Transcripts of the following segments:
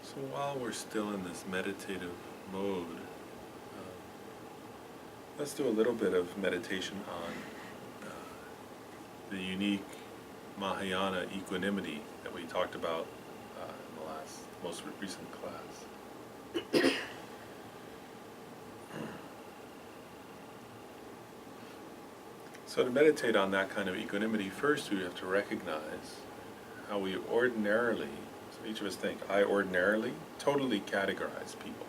So while we're still in this meditative mode, let's do a little bit of meditation on the unique Mahayana equanimity that we talked about in the most recent class. So to meditate on that kind of equanimity, first we have to recognize how we ordinarily, so each of us think, I ordinarily totally categorize people.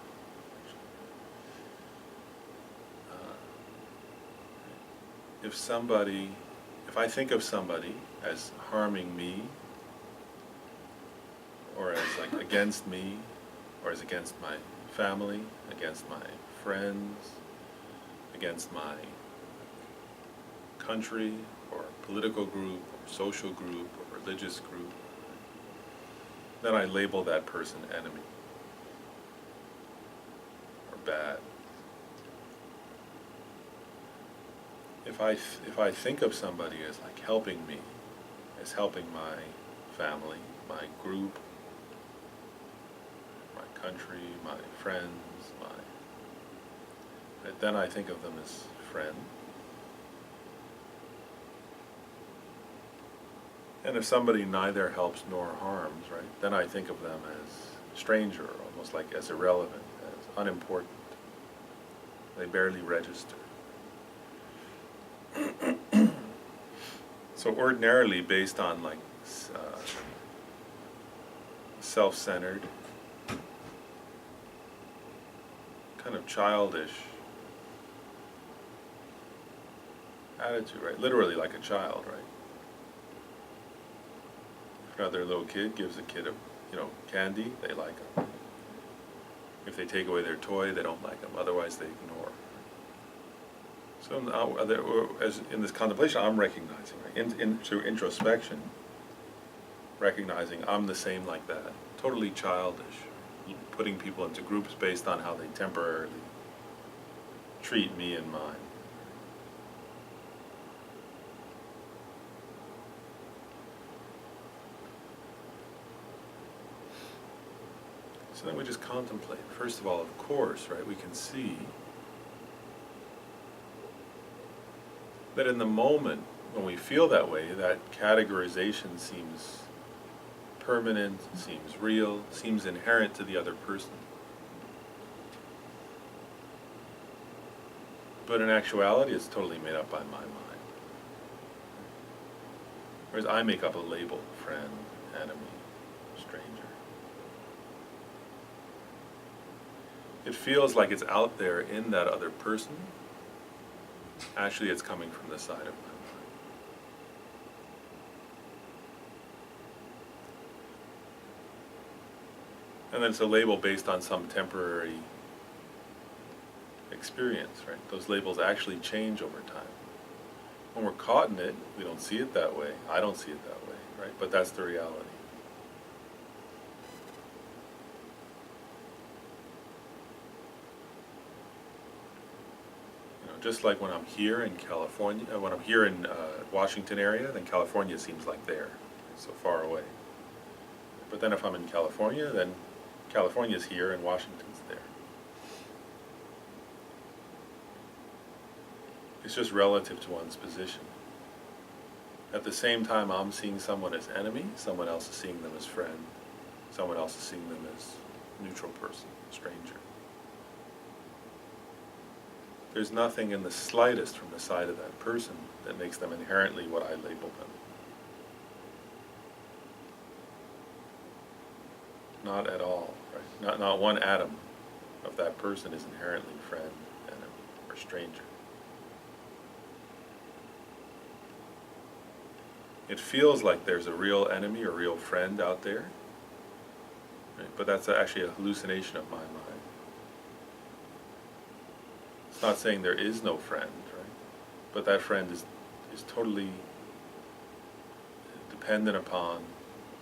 If I think of somebody as harming me, or as like against me, or as against my family, against my friends, against my country, or political group, or social group, or religious group, then I label that person enemy, or bad. If I think of somebody as like helping me, as helping my family, my group, my country, my friends, then I think of them as friend. And if somebody neither helps nor harms, right, then I think of them as stranger, almost like as irrelevant, as unimportant. They barely register. So ordinarily, based on like self-centered, kind of childish attitude, right? Literally like a child, right? If another little kid gives a kid candy, they like them. If they take away their toy, they don't like them. Otherwise, they ignore. So as in this contemplation, I'm recognizing, right, through introspection, recognizing I'm the same like that, totally childish, putting people into groups based on how they temporarily treat me and mine. So then we just contemplate. First of all, of course, right, we can see that in the moment when we feel that way, that categorization seems permanent, seems real, seems inherent to the other person. But in actuality, it's totally made up by my mind. Whereas I make up a label: friend, enemy, stranger. It feels like it's out there in that other person. Actually, it's coming from the side of my mind. And then it's a label based on some temporary experience, right? Those labels actually change over time. When we're caught in it, we don't see it that way. I don't see it that way, right? But that's the reality. Just like when I'm here in California, when I'm here in Washington area, then California seems like there, so far away. But then if I'm in California, then California's here and Washington's there. It's just relative to one's position. At the same time, I'm seeing someone as enemy, someone else is seeing them as friend, someone else is seeing them as neutral person, stranger. There's nothing in the slightest from the side of that person that makes them inherently what I label them. Not at all, right? Not one atom of that person is inherently friend, enemy, or stranger. It feels like there's a real enemy or real friend out there, right? But that's actually a hallucination of my mind. It's not saying there is no friend, right? But that friend is totally dependent upon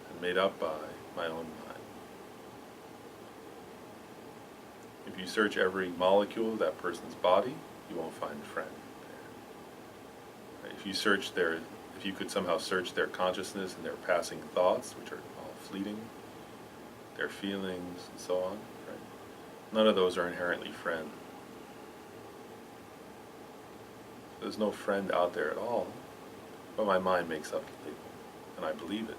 and made up by my own mind. If you search every molecule of that person's body, you won't find friend there. Right? If you could somehow search their consciousness and their passing thoughts, which are all fleeting, their feelings, and so on. Right? None of those are inherently friend. There's no friend out there at all, but my mind makes up the label, and I believe it.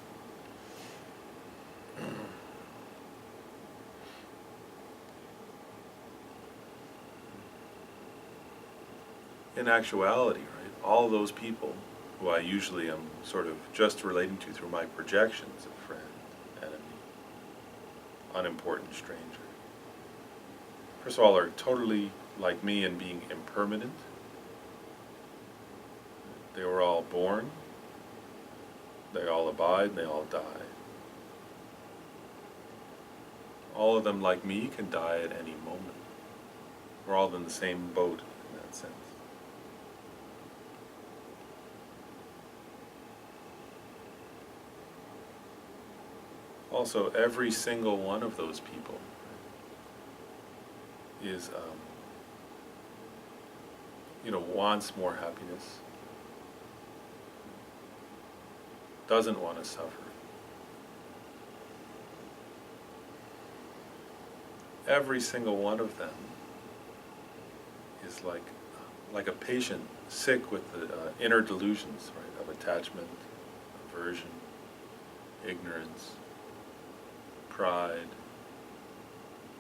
In actuality, right, all those people who I usually am sort of just relating to through my projections of friend, enemy, unimportant stranger, first of all, are totally like me in being impermanent. They were all born, they all abide, and they all die. All of them, like me, can die at any moment. We're all in the same boat in that sense. Also, every single one of those people is, wants more happiness, doesn't want to suffer. Every single one of them is like a patient sick with the inner delusions, right, of attachment, aversion, ignorance, pride,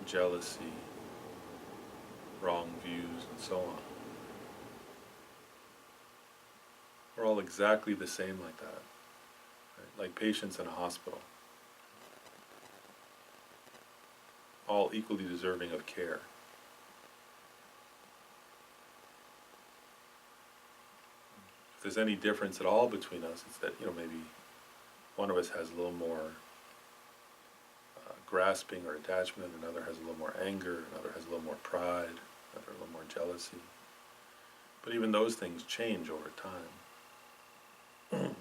jealousy, wrong views, and so on. We're all exactly the same like that, right? Like patients in a hospital, all equally deserving of care. If there's any difference at all between us, it's that maybe one of us has a little more grasping or attachment, another has a little more anger, another has a little more pride, another a little more jealousy. But even those things change over time.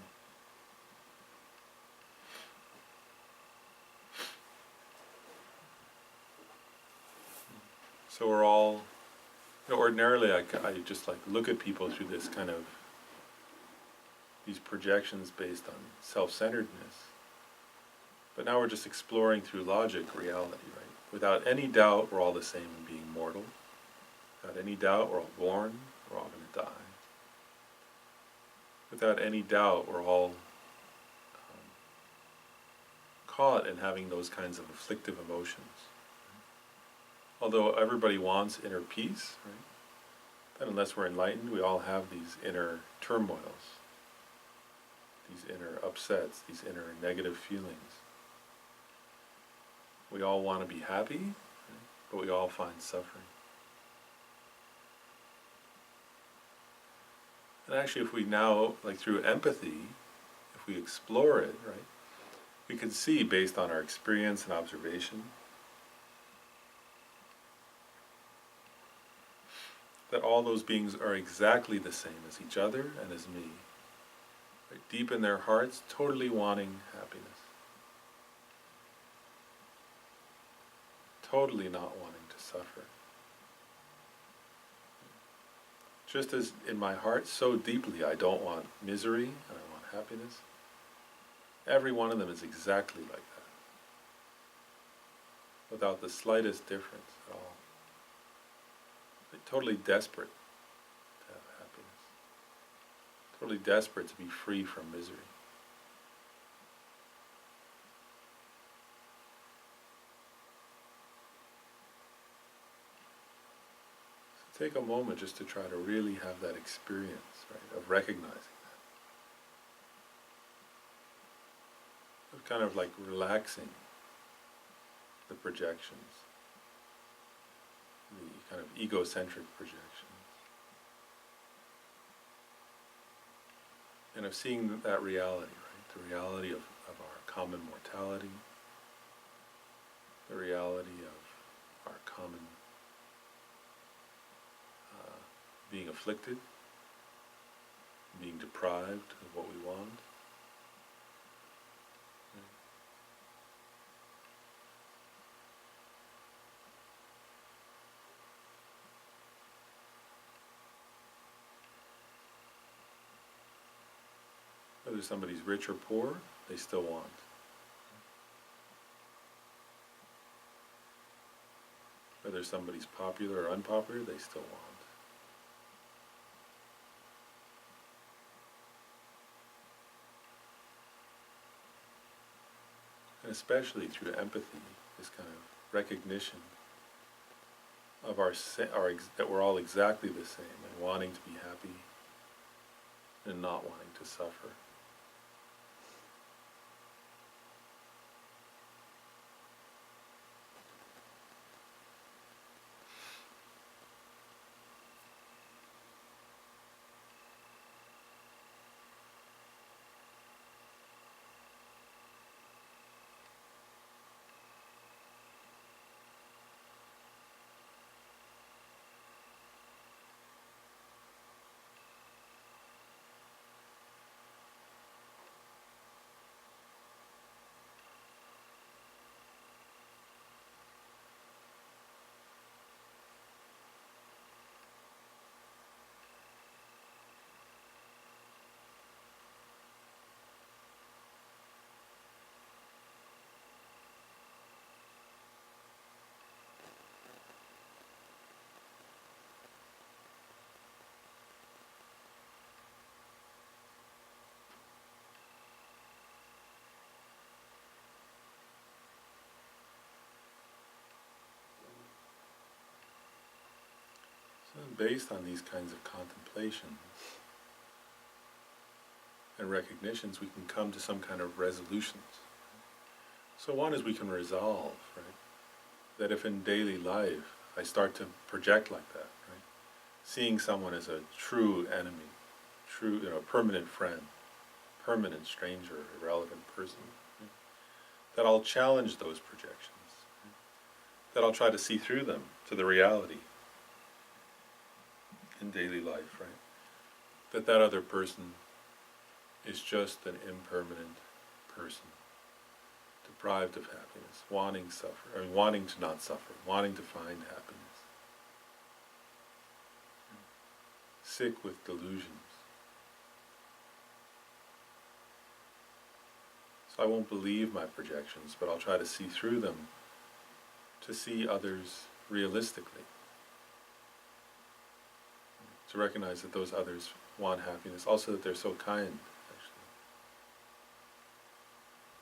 So we're all, ordinarily I just look at people through this kind of, these projections based on self-centeredness. But now we're just exploring through logic reality, right? Without any doubt, we're all the same in being mortal. Without any doubt, we're all born, we're all going to die. Without any doubt, we're all caught in having those kinds of afflictive emotions. Although everybody wants inner peace, right? But unless we're enlightened, we all have these inner turmoils, these inner upsets, these inner negative feelings. We all want to be happy, right? But we all find suffering. And actually, if we now, through empathy, if we explore it, right, we can see, based on our experience and observation, that all those beings are exactly the same as each other and as me. Right? Deep in their hearts, totally wanting happiness. Totally not wanting to suffer. Just as in my heart, so deeply I don't want misery and I want happiness. Every one of them is exactly like that, without the slightest difference at all. They're totally desperate to have happiness, totally desperate to be free from misery. So take a moment just to try to really have that experience, right, of recognizing that, of kind of relaxing the projections, the kind of egocentric projections, and of seeing that reality, right? The reality of our common mortality, the reality of our common being afflicted, being deprived of what we want. Whether somebody's rich or poor, they still want. whether somebody's popular or unpopular, they still want. And especially through empathy, this kind of recognition of that we're all exactly the same, and wanting to be happy and not wanting to suffer. So based on these kinds of contemplations and recognitions, we can come to some kind of resolutions. So one is we can resolve, right, that if in daily life I start to project like that, right, seeing someone as a true enemy, true, permanent friend, permanent stranger, irrelevant person, right, that I'll challenge those projections, right, that I'll try to see through them to the reality in daily life, right, that other person is just an impermanent person, deprived of happiness, wanting to not suffer, wanting to find happiness, sick with delusions. So I won't believe my projections, but I'll try to see through them to see others realistically, to recognize that those others want happiness, also that they're so kind,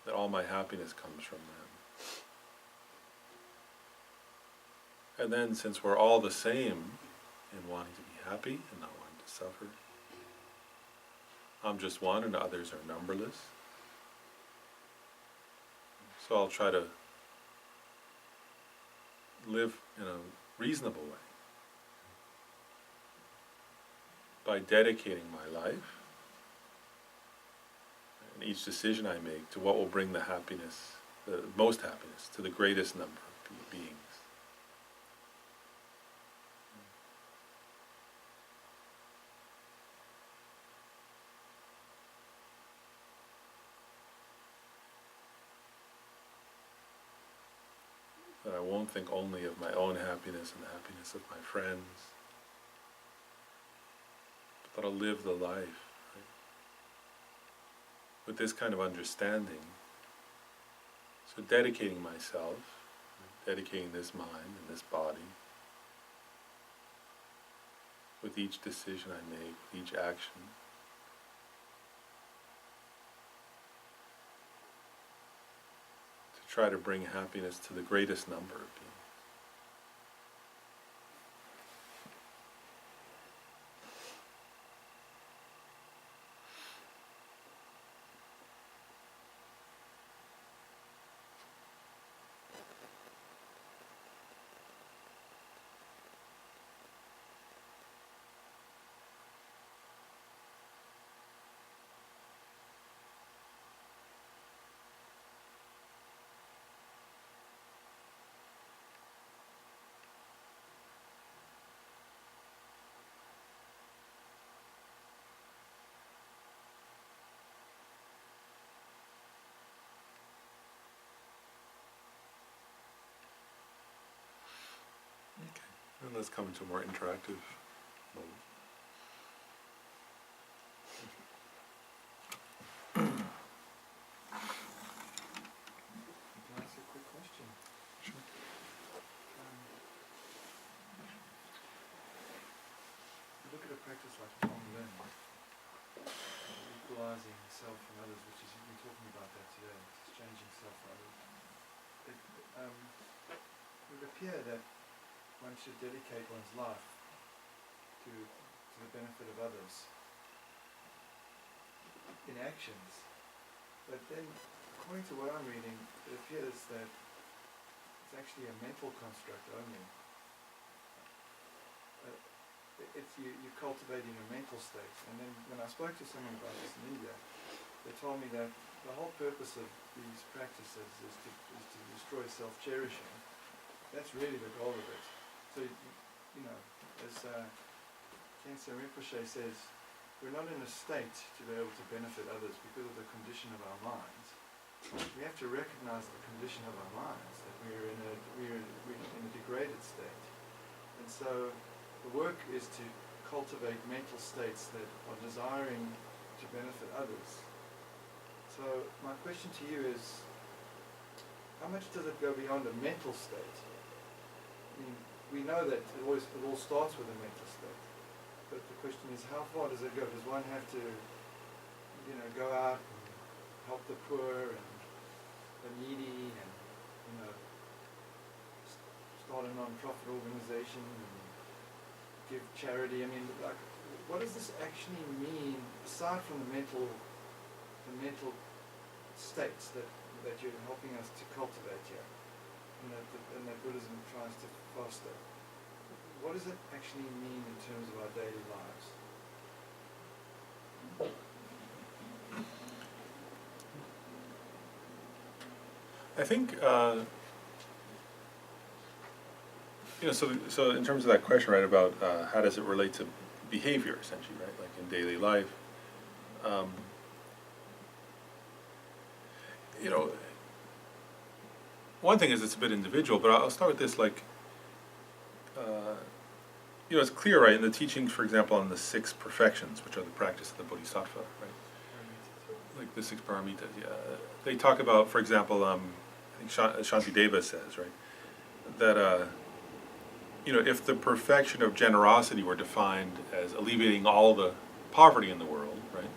that all my happiness comes from them. And then, since we're all the same in wanting to be happy and not wanting to suffer, I'm just one and others are numberless. So I'll try to live in a reasonable way by dedicating my life and each decision I make to what will bring the happiness, the most happiness, to the greatest number of beings. That I won't think only of my own happiness and the happiness of my friends, but that I'll live the life, right, with this kind of understanding. So dedicating myself, right, dedicating this mind and this body, with each decision I make, with each action, to try to bring happiness to the greatest number of beings. Okay, and let's come into a more interactive mode. Can I ask a quick question? Sure. it's like Tonglen, equalizing self and others, which is, you're talking about that today, exchanging self for others. It would appear that one should dedicate one's life to the benefit of others in actions. But then, according to what I'm reading, it appears that it's actually a mental construct only. You're cultivating a mental state. And then when I spoke to someone about this in India, they told me that the whole purpose of these practices is to destroy self-cherishing. That's really the goal of it. So, as Khyentse Rinpoche says, we're not in a state to be able to benefit others because of the condition of our minds. We have to recognize the condition of our minds, that we're in a degraded state. And so the work is to cultivate mental states that are desiring to benefit others. So my question to you is, how much does it go beyond a mental state? I mean, we know that it all starts with a mental state. But the question is, how far does it go? Does one have to, go out and help the poor and the needy and, start a non-profit organization and give charity? I mean, like, what does this actually mean, aside from the mental states that you're helping us to cultivate here, and that Buddhism tries to foster? What does it actually mean in terms of our daily lives? I think, so in terms of that question, right, about how does it relate to behavior, essentially, right, like in daily life, one thing is it's a bit individual, but I'll start with this, like, it's clear, right, in the teachings, for example, on the 6 perfections, which are the practice of the Bodhisattva, right? Like the 6 paramitas, yeah. They talk about, for example, I think Shantideva says, right, that, if the perfection of generosity were defined as alleviating all the poverty in the world, right,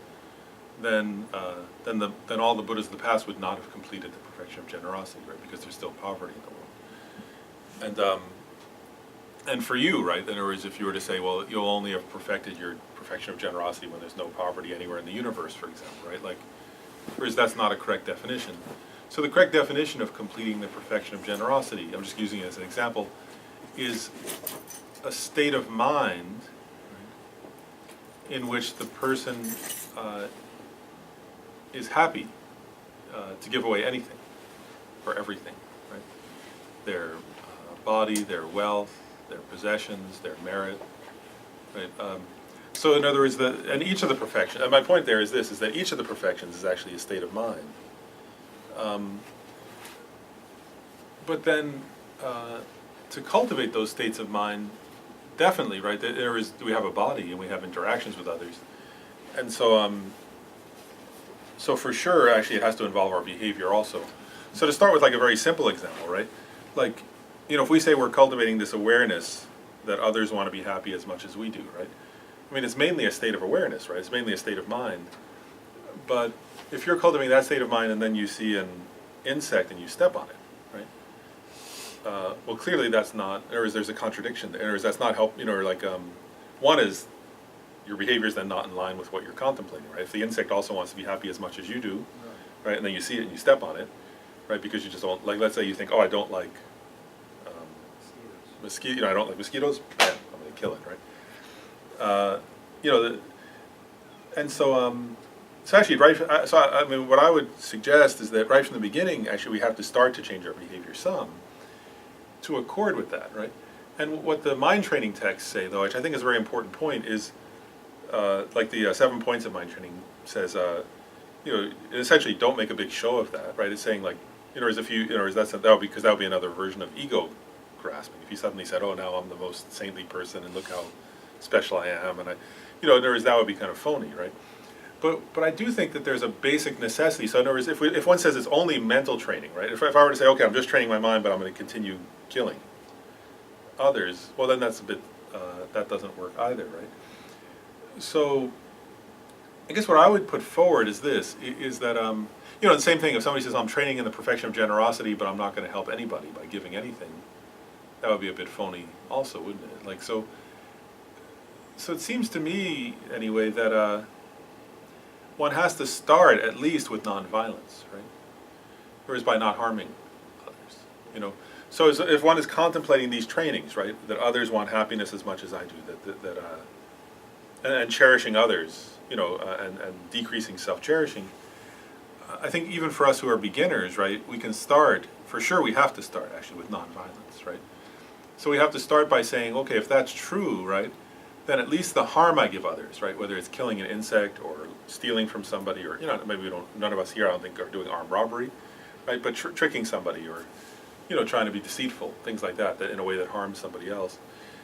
then all the Buddhas of the past would not have completed the perfection of generosity, right, because there's still poverty in the world. And for you, right, in other words, if you were to say, well, you'll only have perfected your perfection of generosity when there's no poverty anywhere in the universe, for example, right? Like, whereas that's not a correct definition. So the correct definition of completing the perfection of generosity, I'm just using it as an example, is a state of mind, right, in which the person is happy to give away anything or everything, right? Their body, their wealth, their possessions, their merit, right? So in other words, and each of the perfections, and my point there is this, is that each of the perfections is actually a state of mind. But then, to cultivate those states of mind, definitely, right, we have a body and we have interactions with others. And so, so for sure, actually, it has to involve our behavior also. So to start with, like, a very simple example, right? Like, if we say we're cultivating this awareness that others want to be happy as much as we do, right? I mean, it's mainly a state of awareness, right? It's mainly a state of mind. But if you're cultivating that state of mind and then you see an insect and you step on it, right? Well, clearly that's not, or there's a contradiction there, or that's not help, one is your behavior is then not in line with what you're contemplating, right? If the insect also wants to be happy as much as you do, right? And then you see it and you step on it, right? Because you just don't, like, let's say you think, oh, I don't like I don't like mosquitoes, man, I'm going to kill it, right? And so, so actually, I mean, what I would suggest is that right from the beginning, actually, we have to start to change our behavior some to accord with that, right? And what the mind training texts say, though, which I think is a very important point, is like the 7 points of mind training says, essentially, don't make a big show of that, right? It's saying, like, as if you, that would be another version of ego grasping. If you suddenly said, oh, now I'm the most saintly person and look how special I am, and in other words, that would be kind of phony, right? But I do think that there's a basic necessity. So in other words, if one says it's only mental training, right? If I were to say, okay, I'm just training my mind, but I'm going to continue killing others, well, then that's a bit, that doesn't work either, right? So I guess what I would put forward is this, is that, the same thing, if somebody says, I'm training in the perfection of generosity, but I'm not going to help anybody by giving anything, that would be a bit phony also, wouldn't it? Like, so it seems to me, anyway, that one has to start at least with nonviolence, right? Whereas by not harming others, So if one is contemplating these trainings, right, that others want happiness as much as I do, and cherishing others, and decreasing self-cherishing, I think even for us who are beginners, right, we can start, for sure we have to start actually with nonviolence, right? So we have to start by saying, okay, if that's true, right, then at least the harm I give others, right, whether it's killing an insect or stealing from somebody, or, maybe none of us here I don't think are doing armed robbery, right, but tricking somebody, or, trying to be deceitful, things like that in a way that harms somebody else.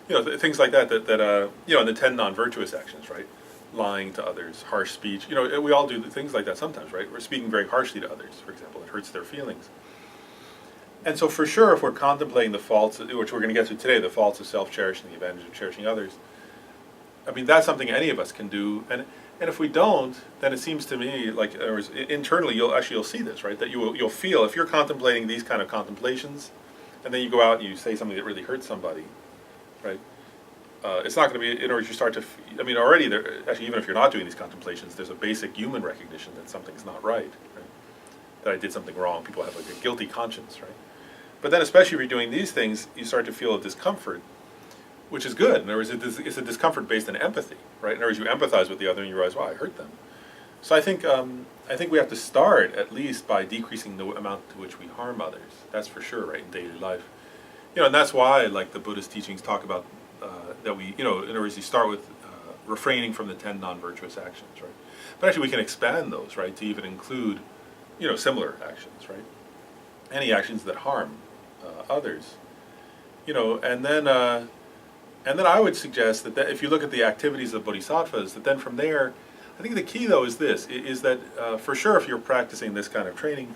Things like that, and the 10 non-virtuous actions, right? Lying to others, harsh speech. We all do things like that sometimes, right? We're speaking very harshly to others, for example. It hurts their feelings. And so for sure, if we're contemplating the faults, which we're going to get to today, the faults of self-cherishing, the advantage of cherishing others, I mean, that's something any of us can do. And if we don't, then it seems to me like internally you'll see this, right? That you'll feel, if you're contemplating these kind of contemplations, and then you go out and you say something that really hurts somebody, right? It's not going to be, in order you start to, already, actually, even if you're not doing these contemplations, there's a basic human recognition that something's not right? That I did something wrong. People have like a guilty conscience, right? But then, especially if you're doing these things, you start to feel a discomfort, which is good. In other words, it's a discomfort based on empathy, right? In other words, you empathize with the other and you realize, wow, I hurt them. So I think we have to start at least by decreasing the amount to which we harm others. That's for sure, right, in daily life. And that's why, like, the Buddhist teachings talk about that we, in other words, you start with refraining from the 10 non-virtuous actions, right? But actually we can expand those, right, to even include, similar actions, right? Any actions that harm others, and then I would suggest that if you look at the activities of bodhisattvas, that then from there, I think the key though is this, is that for sure if you're practicing this kind of training,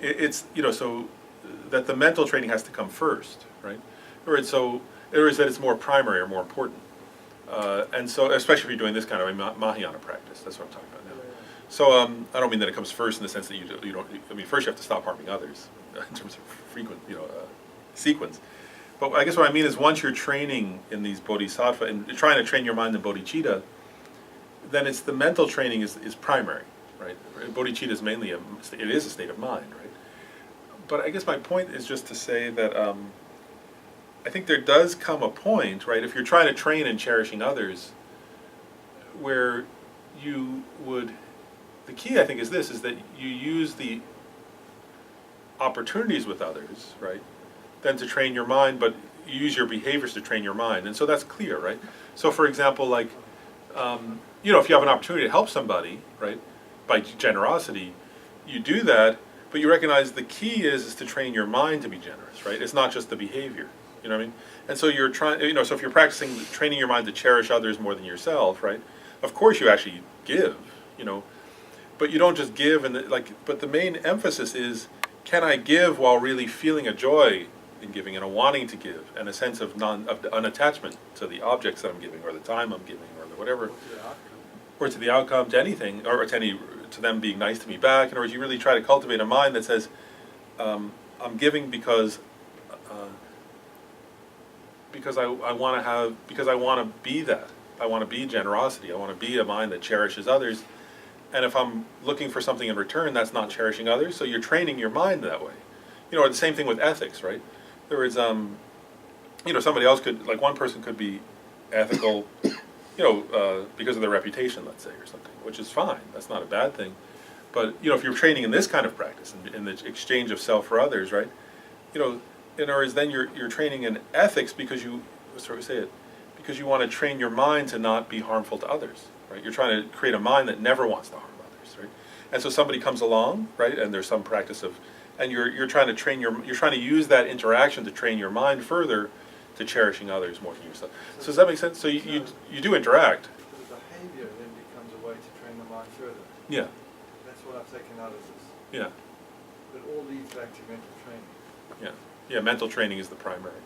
it's, so that the mental training has to come first, right? Or that it's more primary or more important. And so, especially if you're doing this kind of Mahayana practice, that's what I'm talking about now. So I don't mean that it comes first in the sense that you don't, first you have to stop harming others in terms of frequent, sequence. But I guess what I mean is once you're training in these bodhisattva and trying to train your mind in bodhicitta, then it's the mental training is primary, right? Bodhicitta is mainly it is a state of mind, right? But I guess my point is just to say that I think there does come a point, right, if you're trying to train in cherishing others, where you would, the key I think is this, is that you use the opportunities with others, right, then to train your mind, but you use your behaviors to train your mind. And so that's clear, right? So for example, like, if you have an opportunity to help somebody, right, by generosity, you do that, but you recognize the key is to train your mind to be generous, right? It's not just the behavior, you know what I mean? And so you're trying, so if you're practicing training your mind to cherish others more than yourself, right? Of course you actually give, but you don't just give but the main emphasis is, can I give while really feeling a joy in giving and a wanting to give and a sense of unattachment to the objects that I'm giving or the time I'm giving or the whatever, or to the outcome, to anything, or to them being nice to me back. In other words, you really try to cultivate a mind that says, I'm giving because I want to be that. I want to be generosity. I want to be a mind that cherishes others. And if I'm looking for something in return, that's not cherishing others. So you're training your mind that way. Or the same thing with ethics, right? In other words, somebody else could, like one person could be ethical, because of their reputation, let's say, or something, which is fine. That's not a bad thing. But, if you're training in this kind of practice, in the exchange of self for others, right? In other words, then you're training in ethics because because you want to train your mind to not be harmful to others, right? You're trying to create a mind that never wants to harm others, right? And so somebody comes along, right, and there's some practice of, and you're trying to you're trying to use that interaction to train your mind further to cherishing others more than yourself. So does that make sense? So you do interact. The behavior then becomes a way to train the mind further. Yeah. That's what I've taken out of this. Yeah. It all leads back to mental training. Yeah. Yeah, mental training is the primary.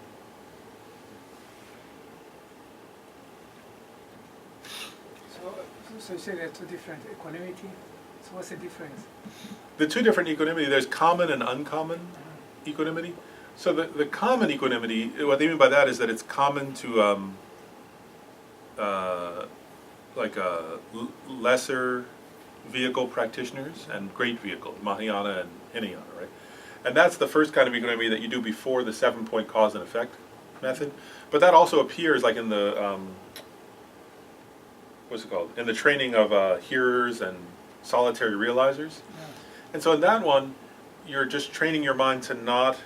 So you say there are two different equanimity. So what's the difference? The two different equanimity, there's common and uncommon equanimity. So the common equanimity, what they mean by that is that it's common to lesser vehicle practitioners and great vehicle, Mahayana and Hinayana, right? And that's the first kind of equanimity that you do before the 7-point cause and effect method. But that also appears like in the, what's it called? In the training of hearers and solitary realizers. Yeah. And so in that one, you're just training your mind to not,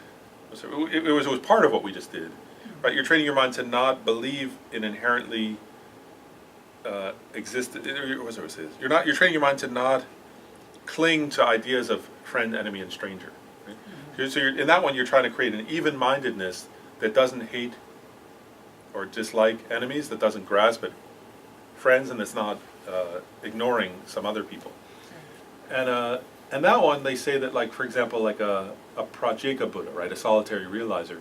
it was part of what we just did, right? You're training your mind to not believe in inherently you're training your mind to not cling to ideas of friend, enemy, and stranger. Right? So in that one, you're trying to create an even-mindedness that doesn't hate or dislike enemies, that doesn't grasp at friends, and that's not ignoring some other people. And that one, they say that, like, for example, like a Pratyeka Buddha, right, a solitary realizer,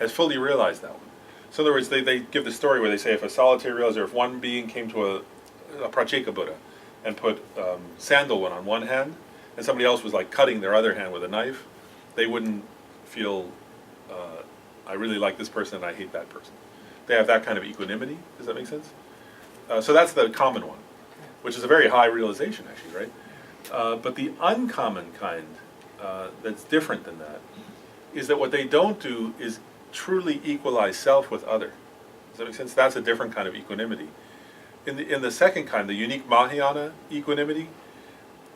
has fully realized that one. So in other words, they give the story where they say if a solitary realizer, if one being came to a Pratyeka Buddha and put sandalwood on one hand, and somebody else was like cutting their other hand with a knife, they wouldn't feel, I really like this person and I hate that person. They have that kind of equanimity. Does that make sense? So that's the common one, which is a very high realization, actually, right? But the uncommon kind, that's different than that, is that what they don't do is truly equalize self with other. Does that make sense? That's a different kind of equanimity. In the second kind, the unique Mahayana equanimity,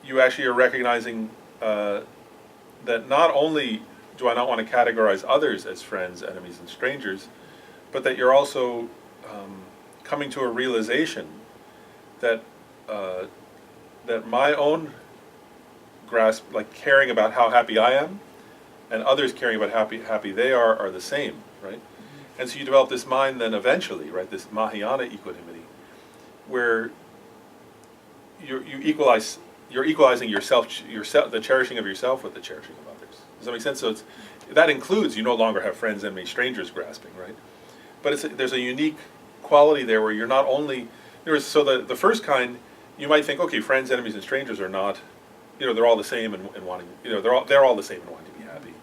you actually are recognizing that not only do I not want to categorize others as friends, enemies, and strangers, but that you're also coming to a realization that that my own grasp, like caring about how happy I am, and others caring about how happy they are the same, right? And so you develop this mind then eventually, right, this Mahayana equanimity, where you're equalizing yourself, the cherishing of yourself with the cherishing of others. Does that make sense? So that includes you no longer have friends, enemies, strangers grasping, right? But there's a unique quality there where you're not only, so the first kind, you might think, okay, friends, enemies, and strangers are not, they're all the same and wanting, they're all the same and wanting to be happy.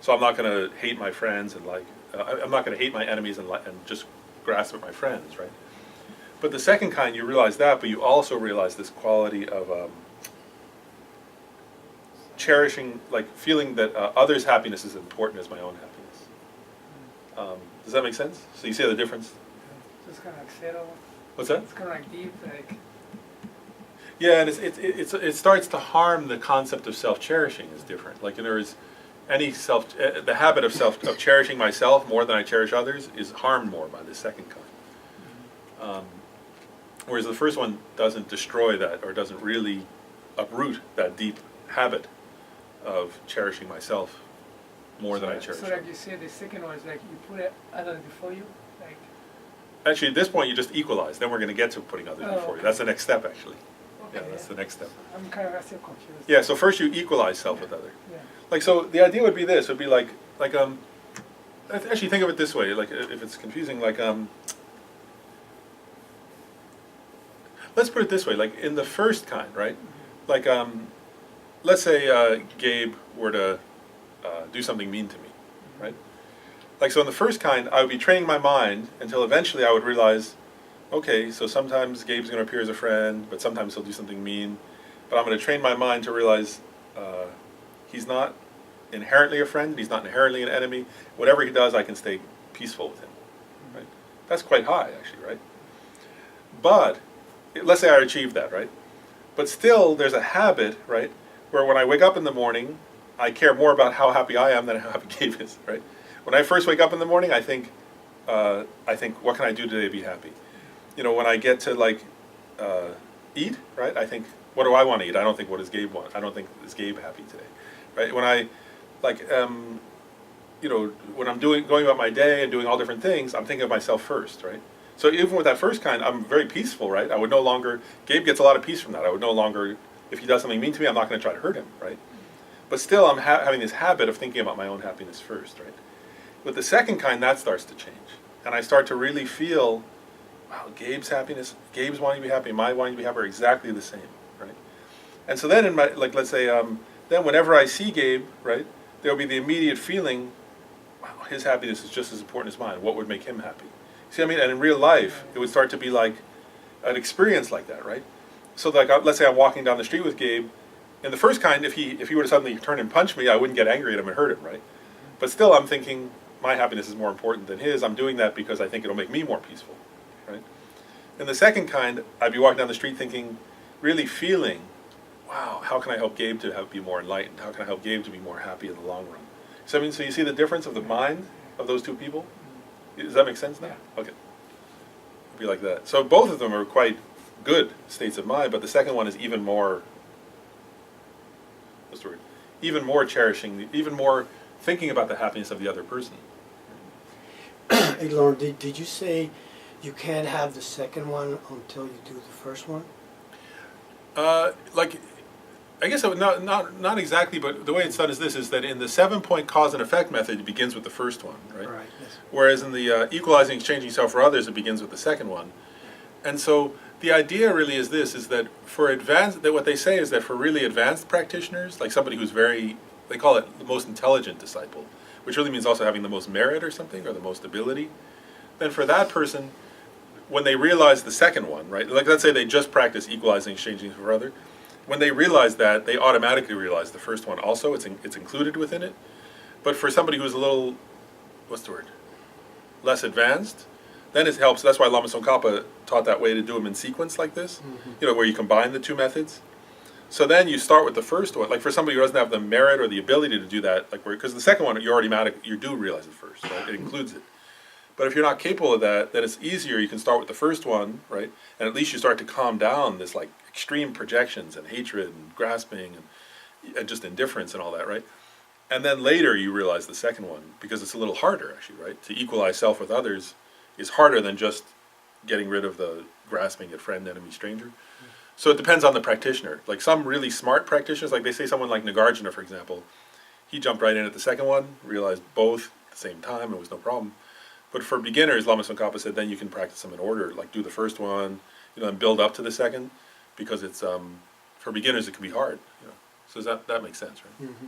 So I'm not going to hate my friends and I'm not going to hate my enemies and just grasp at my friends, right? But the second kind, you realize that, but you also realize this quality of cherishing, like feeling that others' happiness is as important as my own happiness. Does that make sense? So you see the difference? So it's kind of like settle. What's that? It's kind of like deep, like. Yeah, and it starts to harm the concept of self-cherishing is different. Like there is any the habit of cherishing myself more than I cherish others is harmed more by the second kind. Whereas the first one doesn't destroy that or doesn't really uproot that deep habit of cherishing myself more than I cherish. So like you said, the second one is like you put others before you, like. Actually, at this point, you just equalize. Then we're going to get to putting others before you. That's the next step, actually. Okay, Yeah, that's the next step. I'm kind of still confused. Yeah, so first you equalize self with other. Yeah. Like, so the idea would be this, would be like, actually think of it this way, like, if it's confusing, like, let's put it this way, like, in the first kind, right? Like, let's say Gabe were to do something mean to me, right? Like, so in the first kind, I would be training my mind until eventually I would realize, okay, so sometimes Gabe's going to appear as a friend, but sometimes he'll do something mean. But I'm going to train my mind to realize he's not inherently a friend, and he's not inherently an enemy. Whatever he does, I can stay peaceful with him. Right? That's quite high, actually, right? But let's say I achieved that, right? But still, there's a habit, right, where when I wake up in the morning, I care more about how happy I am than how happy Gabe is, right? When I first wake up in the morning, I think, what can I do today to be happy? When I get to like eat, right? I think, what do I want to eat? I don't think, what does Gabe want? I don't think, is Gabe happy today, right? When I when I'm going about my day and doing all different things, I'm thinking of myself first, right? So even with that first kind, I'm very peaceful, right? I would no longer, Gabe gets a lot of peace from that. I would no longer, if he does something mean to me, I'm not going to try to hurt him, right? But still, I'm having this habit of thinking about my own happiness first, right? With the second kind, that starts to change. And I start to really feel wow, Gabe's happiness, Gabe's wanting to be happy, my wanting to be happy are exactly the same, right? And so then in my, like, let's say, then whenever I see Gabe, right, there'll be the immediate feeling, wow, his happiness is just as important as mine. What would make him happy? See what I mean? And in real life, it would start to be like an experience like that, right? So like, let's say I'm walking down the street with Gabe, and the first kind, if he were to suddenly turn and punch me, I wouldn't get angry at him and hurt him, right? But still, I'm thinking my happiness is more important than his. I'm doing that because I think it'll make me more peaceful, right? And the second kind, I'd be walking down the street thinking, really feeling, wow, how can I help Gabe to be more enlightened? How can I help Gabe to be more happy in the long run? So I mean, so you see the difference of the mind of those two people? Does that make sense now? Okay. It'd be like that. So both of them are quite good states of mind, but the second one is even more, what's the word? Even more cherishing, even more thinking about the happiness of the other person. Hey, Lauren, did you say you can't have the second one until you do the first one? Like, I guess I would not exactly, but the way it's done is this, is that in the 7-point cause and effect method, it begins with the first one, right? Right. Yes. Whereas in the equalizing, exchanging self for others, it begins with the second one. And so the idea really is this, is that for advanced, that what they say is that for really advanced practitioners, like somebody who's very, they call it the most intelligent disciple, which really means also having the most merit or something, or the most ability, then for that person, when they realize the second one, right, like let's say they just practice equalizing, exchanging for other, when they realize that, they automatically realize the first one also, it's included within it. But for somebody who's a little, what's the word, less advanced, then it helps. That's why Lama Tsongkhapa taught that way, to do them in sequence like this, where you combine the two methods. So then you start with the first one. Like for somebody who doesn't have the merit or the ability to do that, like because the second one, you do realize it first, right? It includes it. But if you're not capable of that, then it's easier. You can start with the first one, right? And at least you start to calm down this like extreme projections and hatred and grasping and just indifference and all that, right? And then later you realize the second one, because it's a little harder actually, right? To equalize self with others is harder than just getting rid of the grasping at friend, enemy, stranger. So it depends on the practitioner. Like some really smart practitioners, like they say someone like Nagarjuna, for example, he jumped right in at the second one, realized both at the same time, it was no problem. But for beginners, Lama Tsongkhapa said, then you can practice them in order, like do the first one, and build up to the second, because it's, for beginners it can be hard, So that makes sense, right? Mm-hmm.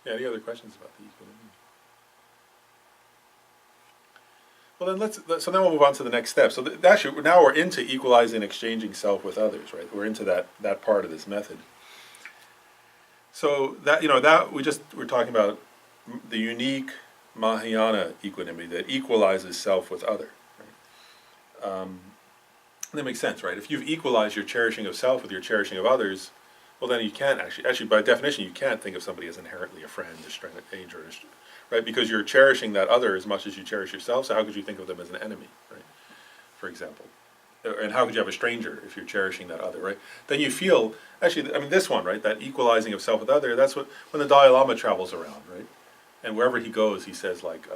Yeah, any other questions about the equilibrium? Well, then so then we'll move on to the next step. So actually, now we're into equalizing and exchanging self with others, right? We're into that part of this method. So that, we're talking about the unique Mahayana equanimity that equalizes self with other. Right? That makes sense, right? If you've equalized your cherishing of self with your cherishing of others, well then you can't actually by definition, you can't think of somebody as inherently a friend, a stranger, right? Because you're cherishing that other as much as you cherish yourself, so how could you think of them as an enemy, right? For example. And how could you have a stranger if you're cherishing that other, right? Then you feel, actually, I mean this one, right? That equalizing of self with other, that's what, when the Dalai Lama travels around, right? And wherever he goes, he says like,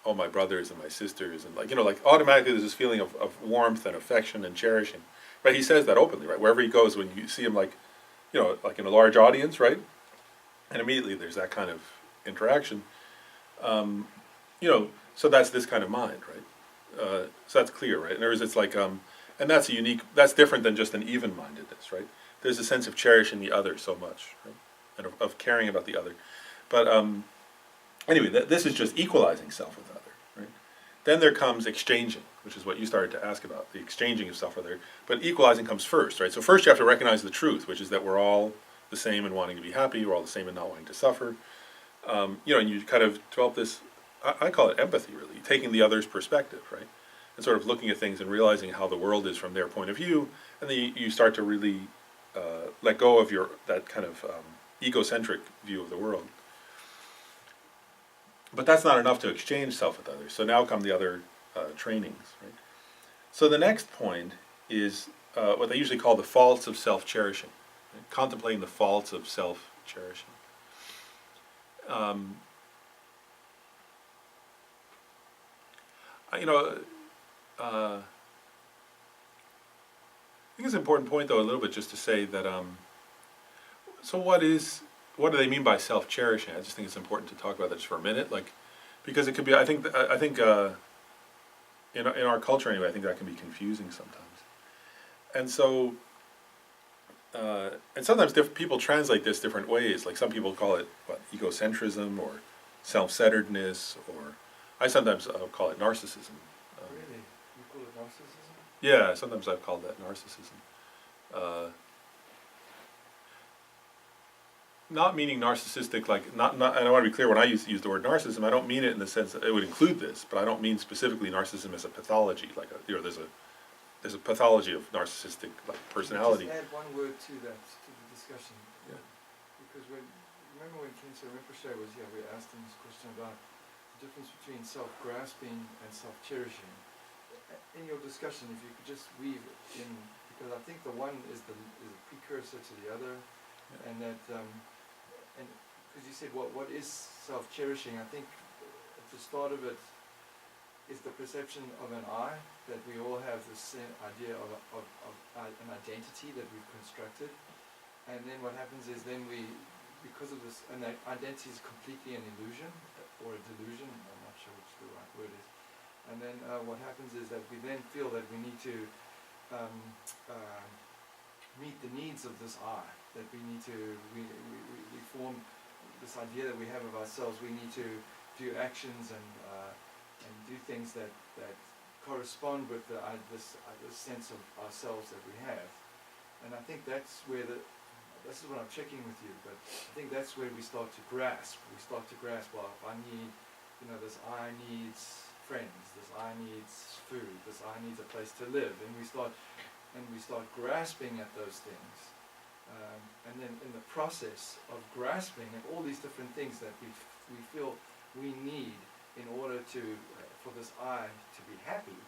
oh, my brothers and my sisters, and like automatically there's this feeling of warmth and affection and cherishing, right? He says that openly, right? Wherever he goes, when you see him like in a large audience, right? And immediately there's that kind of interaction, so that's this kind of mind, right? So that's clear, right? In other words, it's like, and that's different than just an even-mindedness, right? There's a sense of cherishing the other so much, right? And of caring about the other. But anyway, this is just equalizing self with other, right? Then there comes exchanging, which is what you started to ask about, the exchanging of self with other. But equalizing comes first, right? So first you have to recognize the truth, which is that we're all the same in wanting to be happy, we're all the same in not wanting to suffer. And you kind of develop this, I call it empathy, really, taking the other's perspective, right? And sort of looking at things and realizing how the world is from their point of view, and then you start to really let go of that kind of egocentric view of the world. But that's not enough to exchange self with others. So now come the other trainings, right? So the next point is what they usually call the faults of self-cherishing, right? Contemplating the faults of self-cherishing. I think it's an important point, though, a little bit, just to say that, so what do they mean by self-cherishing? I just think it's important to talk about that just for a minute. Like, Because it could be, I think, in our culture anyway, I think that can be confusing sometimes. And so, and sometimes people translate this different ways. Like some people call it, egocentrism or self-centeredness, or I sometimes call it narcissism. Really? You call it narcissism? Yeah, sometimes I've called that narcissism. Not meaning narcissistic, like, and I want to be clear, when I use the word narcissism, I don't mean it in the sense that it would include this, but I don't mean specifically narcissism as a pathology, like, there's a pathology of narcissistic, like, personality. Just add one word to that, to the discussion. Yeah. Because remember when Khensa Rinpoche was here, we asked him this question about the difference between self-grasping and self-cherishing. In your discussion, if you could just weave it in, because I think the one is a precursor to the other, Yeah. and that, and because you said what is self-cherishing, I think at the start of it is the perception of an I, that we all have this idea of an identity that we've constructed, and then what happens is then we, because of this, and that identity is completely an illusion or a delusion, I'm not sure which the right word is, and then what happens is that we then feel that we need to meet the needs of this I, that we need to, we form this idea that we have of ourselves. We need to do actions and do things that correspond with this sense of ourselves that we have. And I think that's where this is what I'm checking with you, but I think that's where we start to grasp. We start to grasp, well, if I need, this I needs friends, this I needs food, this I needs a place to live, and we start grasping at those things. And then in the process of grasping at all these different things that we feel we need in order to, for this I to be happy,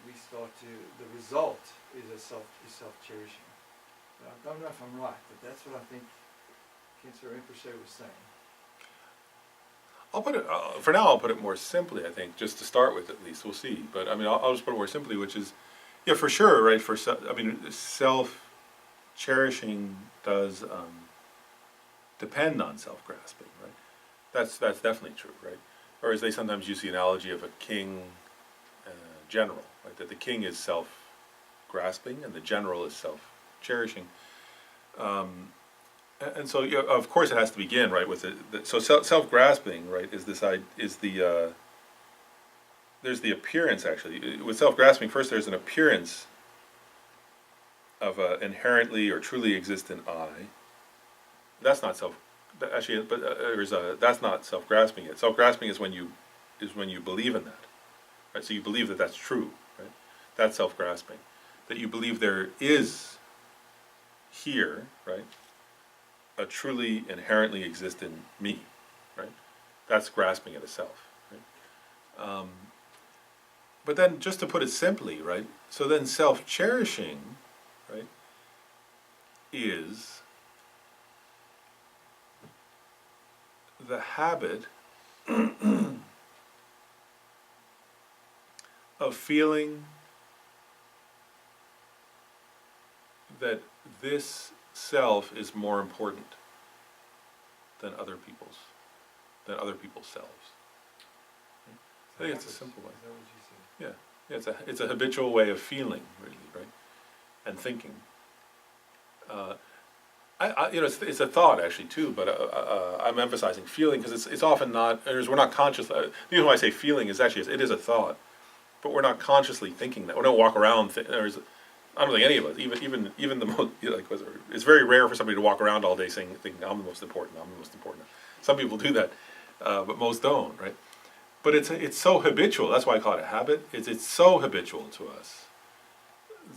we start to, the result is self-cherishing. I don't know if I'm right, but that's what I think Khensa Rinpoche was saying. I'll put it, for now I'll put it more simply, I think, just to start with at least, we'll see. But I mean, I'll just put it more simply, which is, yeah, for sure, right, self-cherishing does depend on self-grasping, right? That's definitely true, right? Or as they sometimes use the analogy of a king and a general, right? That the king is self-grasping and the general is self-cherishing. And so, of course, it has to begin, right, with so self-grasping, right, there's the appearance, actually. With self-grasping, first there's an appearance of an inherently or truly existent I. That's not that's not self-grasping yet. Self-grasping is when you believe in that, right? So you believe that that's true, right? That's self-grasping. That you believe there is here, right, a truly inherently existent me, right? That's grasping at a self, right? But then, just to put it simply, right? So then, self-cherishing, right, is the habit of feeling that this self is more important than other people's selves. I think it's a simple way. Is that what you said? Yeah, it's a habitual way of feeling, really, right, and thinking. It's a thought actually too, but I'm emphasizing feeling because it's often not. We're not conscious. The reason why I say feeling is actually it is a thought, but we're not consciously thinking that. We don't walk around. I don't think any of us, even the most, it's very rare for somebody to walk around all day thinking I'm the most important. I'm the most important. Some people do that, but most don't, right? But it's so habitual. That's why I call it a habit. It's so habitual to us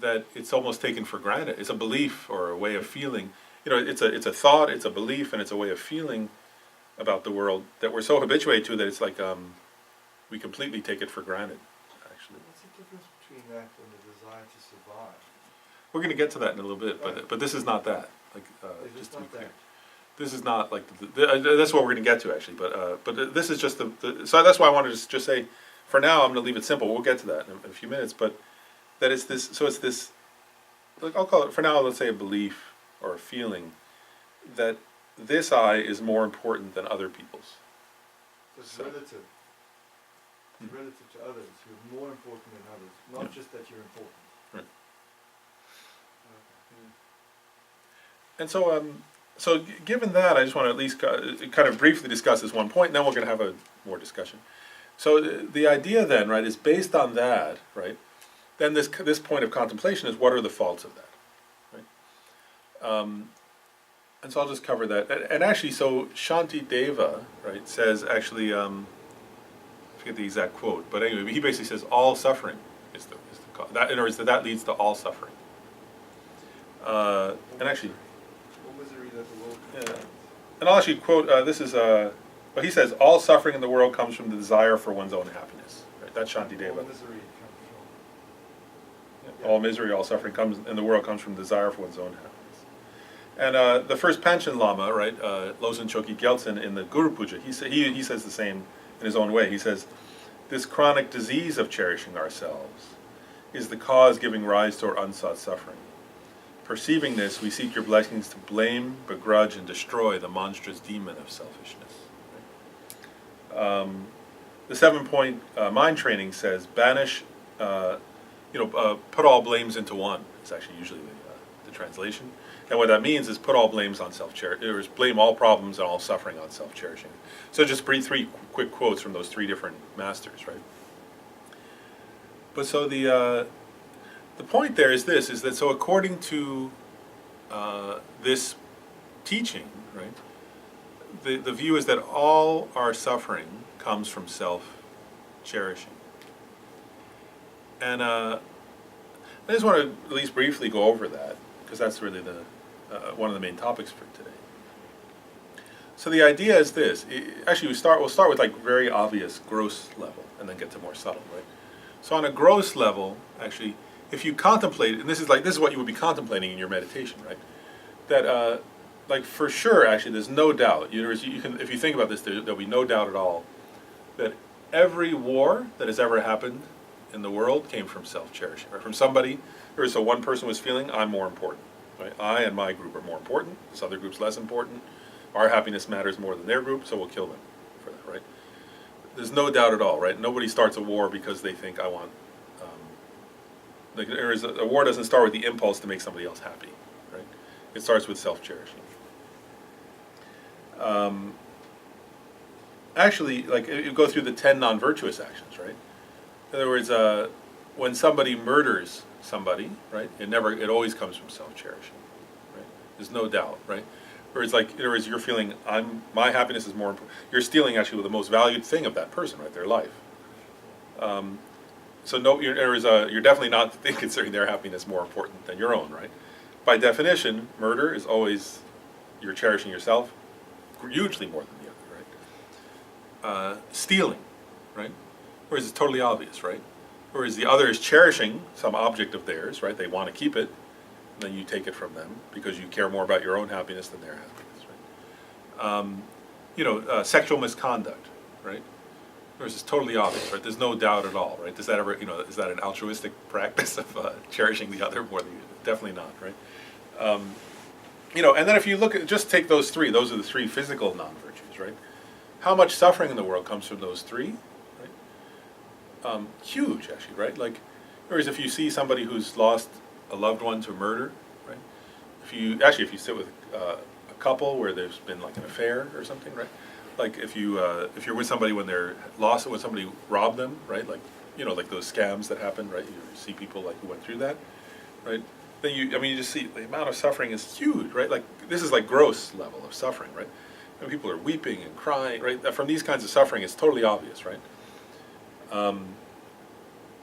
that it's almost taken for granted. It's a belief or a way of feeling. It's a thought, it's a belief, and it's a way of feeling about the world that we're so habituated to that it's like we completely take it for granted. Actually, what's the difference between that and the desire to survive? We're going to get to that in a little bit, Right. but this is not that. Just to be not clear, that. this is not like that's what we're going to get to actually. But this is just so that's why I wanted to just say, for now I'm going to leave it simple. We'll get to that in a few minutes. But that it's this. So it's this. Like I'll call it for now. Let's say a belief or a feeling that this I is more important than other people's. It's self. relative. It's relative to others. You're more important than others, not just that you're important. Right. Okay. And so given that, I just want to at least kind of briefly discuss this one point, and then we're going to have a more discussion. So the idea then, right, is based on that, right? Then this point of contemplation is what are the faults of that, right? And so I'll just cover that. And actually, so Shanti Deva, right, says actually, I forget the exact quote, but anyway, he basically says all suffering is the cause. That, in other words, that leads to all suffering. And actually, All misery that the world yeah. contains. And I'll actually quote, this is, well, he says, all suffering in the world comes from the desire for one's own happiness. Right? That's Shanti Deva. All misery comes from. Yeah. All misery, all suffering comes in the world comes from desire for one's own happiness. And the first Panchen Lama, right, Losang Choki Gyaltsen in the Guru Puja, he says the same in his own way. He says, this chronic disease of cherishing ourselves is the cause giving rise to our unsought suffering. Perceiving this, we seek your blessings to blame, begrudge, and destroy the monstrous demon of selfishness. The 7-point mind training says, banish, put all blames into one. It's actually usually the translation. And what that means is put all blames on self-charity, or blame all problems and all suffering on self-cherishing. So just three quick quotes from those three different masters, right? But so the point there is this, is that so according to this teaching, right, the view is that all our suffering comes from self-cherishing. And I just want to at least briefly go over that, because that's really one of the main topics for today. So the idea is this. Actually, we'll start with like very obvious, gross level, and then get to more subtle, right? So on a gross level, actually, if you contemplate, and this is what you would be contemplating in your meditation, right? That, like for sure, actually, there's no doubt. You can, if you think about this, there'll be no doubt at all that every war that has ever happened in the world came from self-cherishing, right? From somebody, so one person was feeling, I'm more important, right? I and my group are more important. This other group's less important. Our happiness matters more than their group, so we'll kill them for that, right? There's no doubt at all, right? Nobody starts a war because they think I want. A war doesn't start with the impulse to make somebody else happy, right? It starts with self-cherishing. Actually, like you go through the 10 non-virtuous actions, right? In other words, when somebody murders somebody, right? It always comes from self-cherishing, right? There's no doubt, right? Or it's like, in other words, you're feeling my happiness is more important. You're stealing actually the most valued thing of that person, right? Their life. So no, you're definitely not considering their happiness more important than your own, right? By definition, murder is always you're cherishing yourself hugely more than the other, right? Stealing, right? Whereas it's totally obvious, right? Whereas the other is cherishing some object of theirs, right? They want to keep it, and then you take it from them because you care more about your own happiness than their happiness, right? Sexual misconduct, right? Whereas it's totally obvious, right? There's no doubt at all, right? Does that ever, is that an altruistic practice of cherishing the other more than you? Definitely not, right? And then if you look at, just take those three, those are the three physical non-virtues, right? How much suffering in the world comes from those three, right? Huge, actually, right? Like, whereas if you see somebody who's lost a loved one to murder, right? If you sit with a couple where there's been like an affair or something, right? Like if you're with somebody when they're lost, when somebody robbed them, right? Like, like those scams that happen, right? You see people like who went through that, right? Then you just see the amount of suffering is huge, right? Like this is like gross level of suffering, right? And people are weeping and crying, right? From these kinds of suffering, it's totally obvious, right?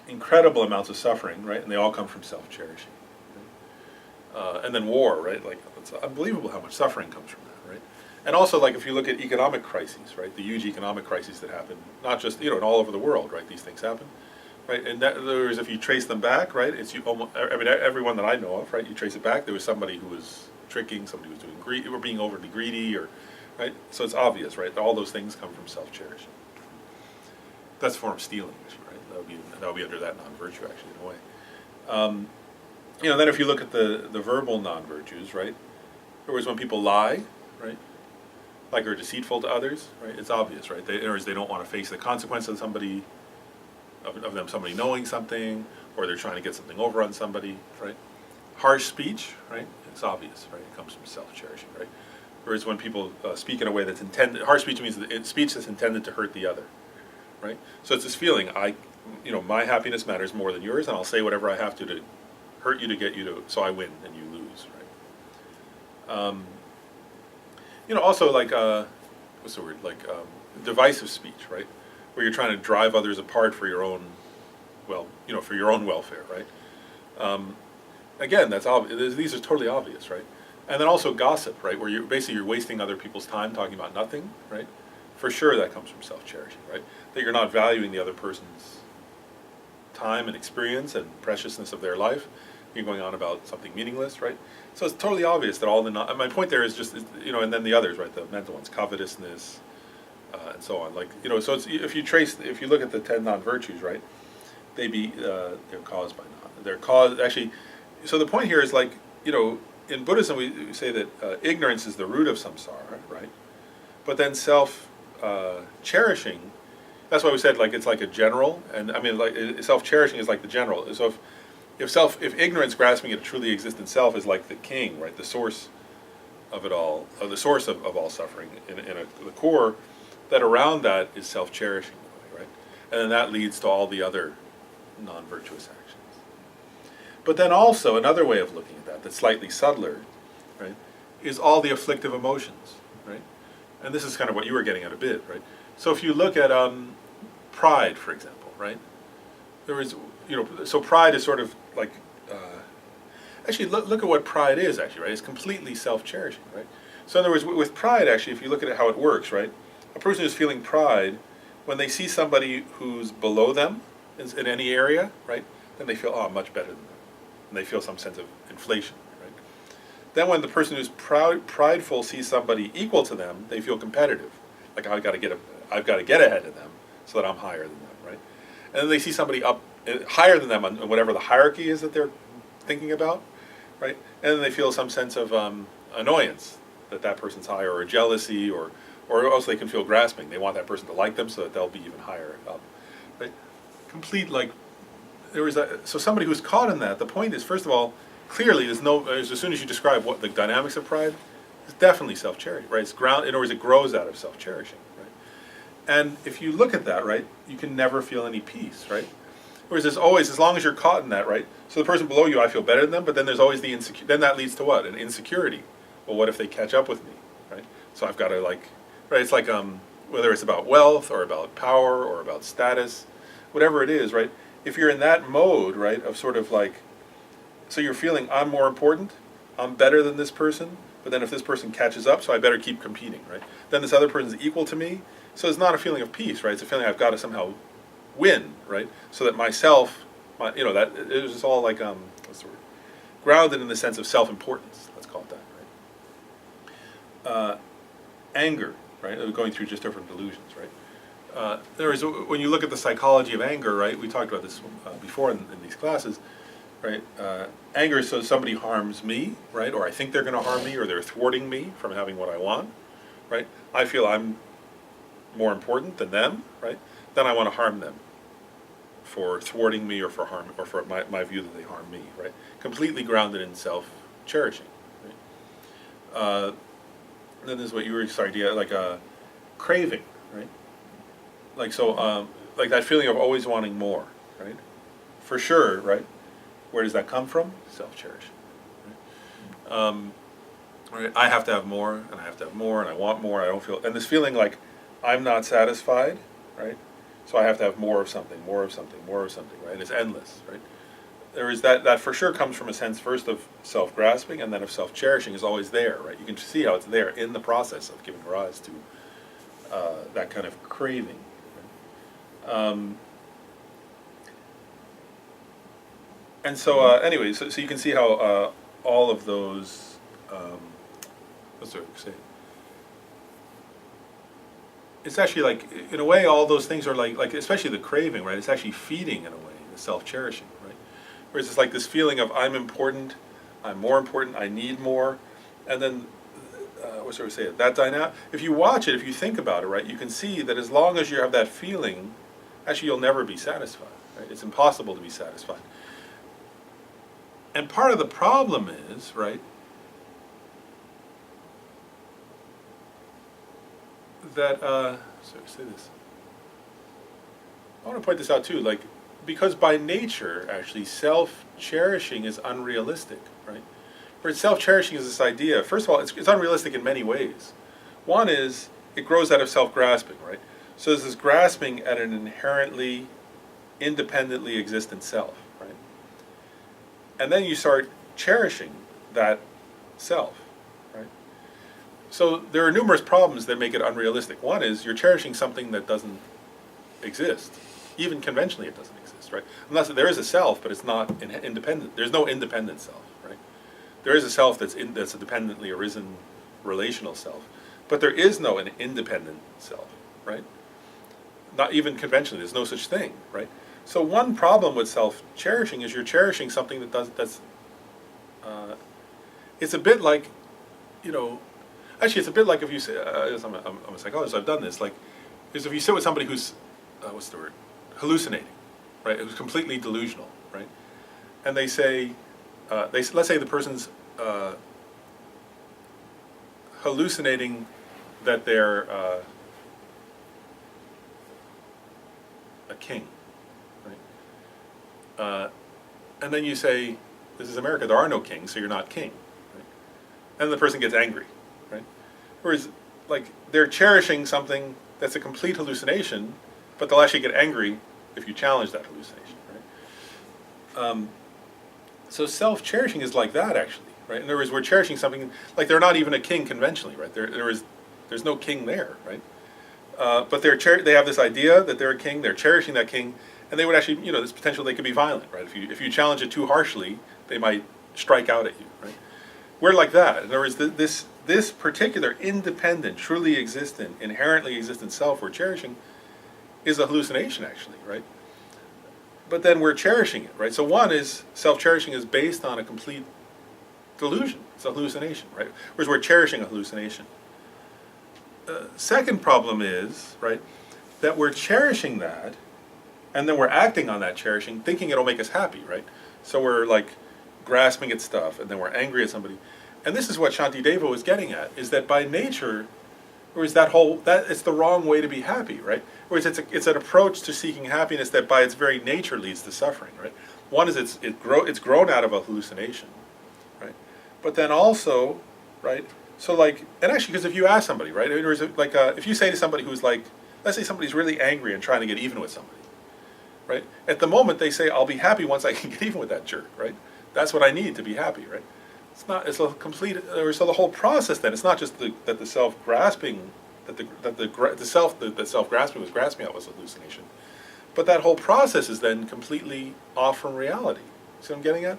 Incredible amounts of suffering, right? And they all come from self-cherishing. Right? And then war, right? Like it's unbelievable how much suffering comes from that, right? And also, like if you look at economic crises, right? The huge economic crises that happen, not just all over the world, right? These things happen, right? And there's if you trace them back, right? Everyone that I know of, right? You trace it back. There was somebody who was tricking, somebody who was doing greedy, or being overly greedy, or right. So it's obvious, right? All those things come from self-cherishing. That's a form of stealing, actually, right? That would be under that non-virtue, actually, in a way. Then if you look at the verbal non-virtues, right? Whereas when people lie, right? like are deceitful to others, right? It's obvious, right? In other words, they don't want to face the consequence of somebody knowing something, or they're trying to get something over on somebody, right? Harsh speech, right? It's obvious, right? It comes from self-cherishing, right? Whereas when people speak in a way that's intended, harsh speech means that it's speech that's intended to hurt the other, right? So it's this feeling, my happiness matters more than yours, and I'll say whatever I have to hurt you, to get you to, so I win and you lose, right? Also like, what's the word? Like divisive speech, right? Where you're trying to drive others apart for your own, for your own welfare, right? Again, that's obvious. These are totally obvious, right? And then also gossip, right? Where you're wasting other people's time talking about nothing, right? For sure that comes from self-cherishing, right? That you're not valuing the other person's time and experience and preciousness of their life. You're going on about something meaningless, right? So it's totally obvious that my point there is just, and then the others, right? The mental ones, covetousness, and so on. Like, so it's, if you look at the 10 non-virtues, right? They're caused by they're caused, actually, so the point here is like, in Buddhism we say that ignorance is the root of samsara, right? But then self-cherishing, that's why we said like it's like a general, and I mean like self-cherishing is like the general. So if ignorance, grasping at a truly existent self, is like the king, right? The source of it all, the source of all suffering the core, that around that is self-cherishing, right? And then that leads to all the other non-virtuous actions. But then also another way of looking at that, that's slightly subtler, right, is all the afflictive emotions, right? And this is kind of what you were getting at a bit, right? So if you look at pride, for example, right? So pride is sort of like, actually look at what pride is actually, right? It's completely self-cherishing, right? So in other words, with pride actually, if you look at how it works, right? A person who's feeling pride, when they see somebody who's below them in any area, right? Then they feel, I'm much better than them. And they feel some sense of inflation, right? Then when the person who's prideful sees somebody equal to them, they feel competitive. Like I've got to get ahead of them so that I'm higher than them, right? And then they see somebody up higher than them on whatever the hierarchy is that they're thinking about, right? And then they feel some sense of annoyance that person's higher, or jealousy, or also they can feel grasping. They want that person to like them so that they'll be even higher up, right? Complete like. So somebody who's caught in that, the point is, first of all, clearly as soon as you describe what the dynamics of pride, it's definitely self-charity, right? In other words, it grows out of self-cherishing, right? And if you look at that, right, you can never feel any peace, right? Whereas there's always, as long as you're caught in that, right? So the person below you, I feel better than them, but then there's always the then that leads to what? An insecurity. Well, what if they catch up with me, right? So I've got to right? It's like, whether it's about wealth or about power or about status, whatever it is, right? If you're in that mode, right, of sort of like, so you're feeling I'm more important, I'm better than this person, but then if this person catches up, so I better keep competing, right? Then this other person's equal to me, so it's not a feeling of peace, right? It's a feeling I've got to somehow win, right? So that myself, that it was all like, what's the word? Grounded in the sense of self-importance, let's call it that, right? Anger, right? Going through just different delusions, right? When you look at the psychology of anger, right? We talked about this before in these classes, right? Anger is so somebody harms me, right? Or I think they're going to harm me, or they're thwarting me from having what I want, right? I feel I'm more important than them, right? Then I want to harm them for thwarting me, or for harm, or for my view that they harm me, right? Completely grounded in self-cherishing, right? Then there's what you were starting to get, like a craving, right? Like so, like that feeling of always wanting more, right? For sure, right? Where does that come from? Self-cherishing. Right? Right? I have to have more, and I have to have more, and I want more. I don't feel, and this feeling like I'm not satisfied, right? So I have to have more of something, more of something, more of something, right? It's endless, right? There is that for sure comes from a sense first of self-grasping, and then of self-cherishing is always there, right? You can see how it's there in the process of giving rise to that kind of craving. And so, anyway, so you can see how all of those, what's the say? It's actually like, in a way, all those things are like especially the craving, right? It's actually feeding, in a way, the self-cherishing, right? Whereas it's like this feeling of I'm important, I'm more important, I need more, and then what should I say? That dynamic. If you watch it, if you think about it, right, you can see that as long as you have that feeling, actually you'll never be satisfied. Right? It's impossible to be satisfied. And part of the problem is, right, that say this. I want to point this out too, like, because by nature, actually, self-cherishing is unrealistic, right? For self-cherishing is this idea. First of all, it's unrealistic in many ways. One is it grows out of self-grasping, right? So there's this grasping at an inherently, independently existent self, right? And then you start cherishing that self, right? So there are numerous problems that make it unrealistic. One is you're cherishing something that doesn't exist. Even conventionally it doesn't exist, right? Unless there is a self, but it's not independent. There's no independent self, right? There is a self that's a dependently arisen relational self, but there is no an independent self, right? Not even conventionally, there's no such thing, right? So one problem with self-cherishing is you're cherishing something it's a bit like, actually it's a bit like if you say, I'm a psychologist, so I've done this, like, is if you sit with somebody who's, what's the word, hallucinating, right, who's completely delusional, right, and they say, let's say the person's hallucinating that they're a king, right? And then you say, this is America, there are no kings, so you're not king, right? And the person gets angry, right? Whereas, like, they're cherishing something that's a complete hallucination, but they'll actually get angry if you challenge that hallucination, right? So self-cherishing is like that, actually, right? In other words, we're cherishing something, like they're not even a king conventionally, right? There's no king there, right? But they have this idea that they're a king, they're cherishing that king, and they would actually, there's potential they could be violent, right? If you challenge it too harshly, they might strike out at you, right? We're like that. In other words, this particular independent, truly existent, inherently existent self we're cherishing is a hallucination, actually, right? But then we're cherishing it, right? So one is, self-cherishing is based on a complete delusion. It's a hallucination, right? Whereas we're cherishing a hallucination. Second problem is, right, that we're cherishing that, and then we're acting on that cherishing, thinking it'll make us happy, right? So we're like grasping at stuff, and then we're angry at somebody. And this is what Shantideva was getting at, is that by nature, whereas that it's the wrong way to be happy, right? Whereas it's an approach to seeking happiness that by its very nature leads to suffering, right? One is it's grown out of a hallucination, right? But then also, right, so like, and actually, because if you ask somebody, right, if you say to somebody who's like, let's say somebody's really angry and trying to get even with somebody, right? At the moment they say, I'll be happy once I can get even with that jerk, right? That's what I need to be happy, right? It's a complete, so the whole process then, it's not just that the self-grasping, that self-grasping was grasping at was a hallucination, but that whole process is then completely off from reality. See what I'm getting at?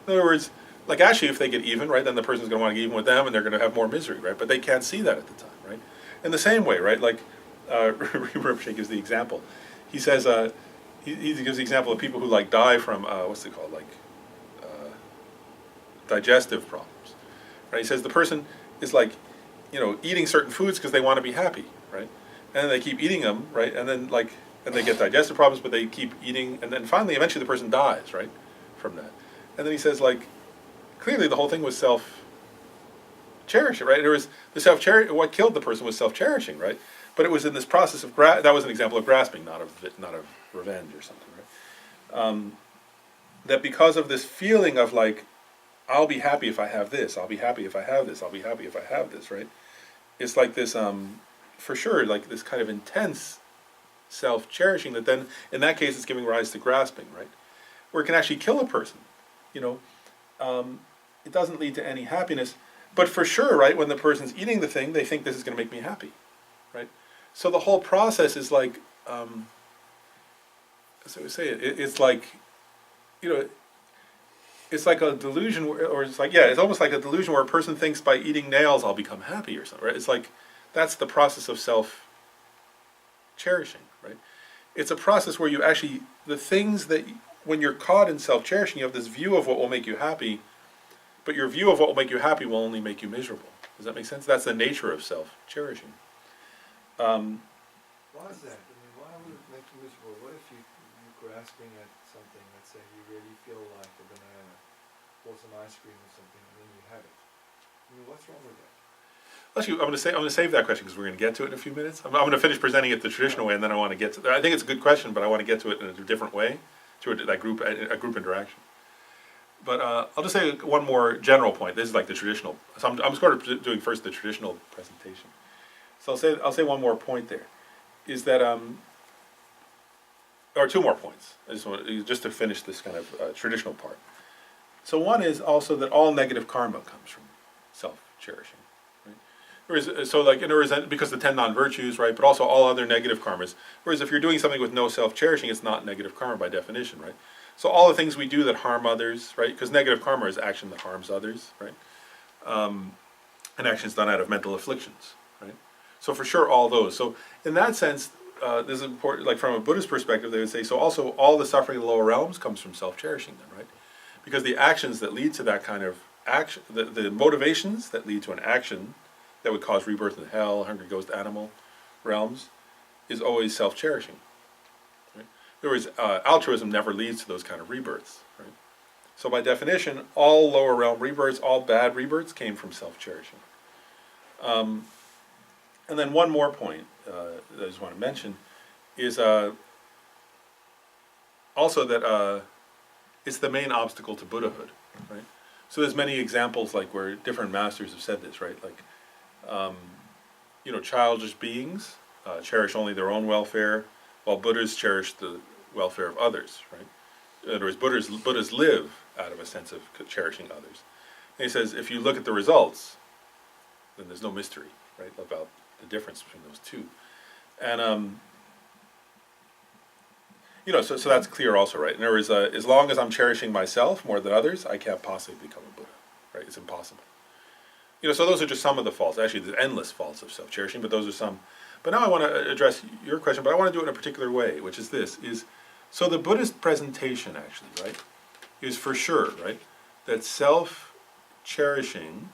In other words, like actually if they get even, right, then the person's going to want to get even with them and they're going to have more misery, right? But they can't see that at the time, right? In the same way, right, like Rinpoche gives the example. He says, he gives the example of people who like die from, what's it called, like digestive problems, right? He says the person is like, eating certain foods because they want to be happy, right? And then they keep eating them, right? And then and they get digestive problems, but they keep eating, and then finally, eventually the person dies, right? From that. And then he says, like, clearly the whole thing was self-cherishing, right? It was what killed the person was self-cherishing, right? But it was in this process of, that was an example of grasping, not of revenge or something, right? That because of this feeling of like, I'll be happy if I have this, I'll be happy if I have this, I'll be happy if I have this, right? It's like this, for sure, like this kind of intense self-cherishing that then, in that case, it's giving rise to grasping, right? Where it can actually kill a person, It doesn't lead to any happiness, but for sure, right, when the person's eating the thing, they think this is going to make me happy, right? So the whole process is like, as I would say, it's like, it's like a delusion, or it's like, it's almost like a delusion where a person thinks by eating nails I'll become happy or something, right? It's like, that's the process of self-cherishing, right? It's a process where you actually, the things that, when you're caught in self-cherishing, you have this view of what will make you happy, but your view of what will make you happy will only make you miserable. Does that make sense? That's the nature of self-cherishing. Why is that? I mean, why would it make you miserable? What if you're grasping at something, let's say you really feel like a banana or some ice cream or something, and then you have it? I mean, what's wrong with that? Actually, I'm going to save that question because we're going to get to it in a few minutes. I'm going to finish presenting it the traditional way, and then I want to get to. I think it's a good question, but I want to get to it in a different way, to a group interaction. But I'll just say one more general point. This is like the traditional. So I'm sort of doing first the traditional presentation. So I'll say one more point there, is that or two more points. I just want just to finish this kind of traditional part. So one is also that all negative karma comes from self-cherishing. So like because the 10 non-virtues, right, but also all other negative karmas. Whereas if you're doing something with no self-cherishing, it's not negative karma by definition, right? So all the things we do that harm others, right, because negative karma is action that harms others, right? And actions done out of mental afflictions, right? So for sure, all those. So in that sense, this is important, like from a Buddhist perspective, they would say, so also all the suffering in the lower realms comes from self-cherishing then, right? Because the actions that lead to that kind of action, the motivations that lead to an action that would cause rebirth in hell, hungry ghost animal realms, is always self-cherishing. Right? In other words, altruism never leads to those kind of rebirths. Right? So by definition, all lower realm rebirths, all bad rebirths came from self-cherishing. And then one more point that I just want to mention is also that it's the main obstacle to Buddhahood. Right? So there's many examples like where different masters have said this, right? Like, childish beings cherish only their own welfare, while Buddhas cherish the welfare of others, right? In other words, Buddhas live out of a sense of cherishing others. And he says, if you look at the results, then there's no mystery, right, about the difference between those two. And, so that's clear also, right? In other words, as long as I'm cherishing myself more than others, I can't possibly become a Buddha, right? It's impossible. So those are just some of the faults. Actually, there's endless faults of self-cherishing, but those are some. But now I want to address your question, but I want to do it in a particular way, which is this, so the Buddhist presentation actually, right, is for sure, right, that self-cherishing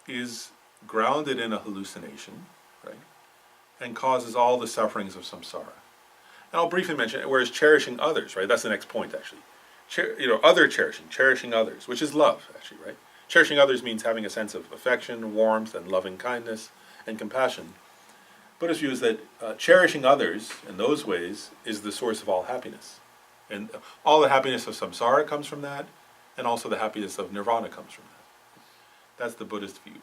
is grounded in a hallucination, right, and causes all the sufferings of samsara. And I'll briefly mention, whereas cherishing others, right, that's the next point actually. Other cherishing others, which is love, actually, right? Cherishing others means having a sense of affection, warmth, and loving kindness, and compassion. Buddhist view is that cherishing others in those ways is the source of all happiness. And all the happiness of samsara comes from that, and also the happiness of nirvana comes from that. That's the Buddhist view.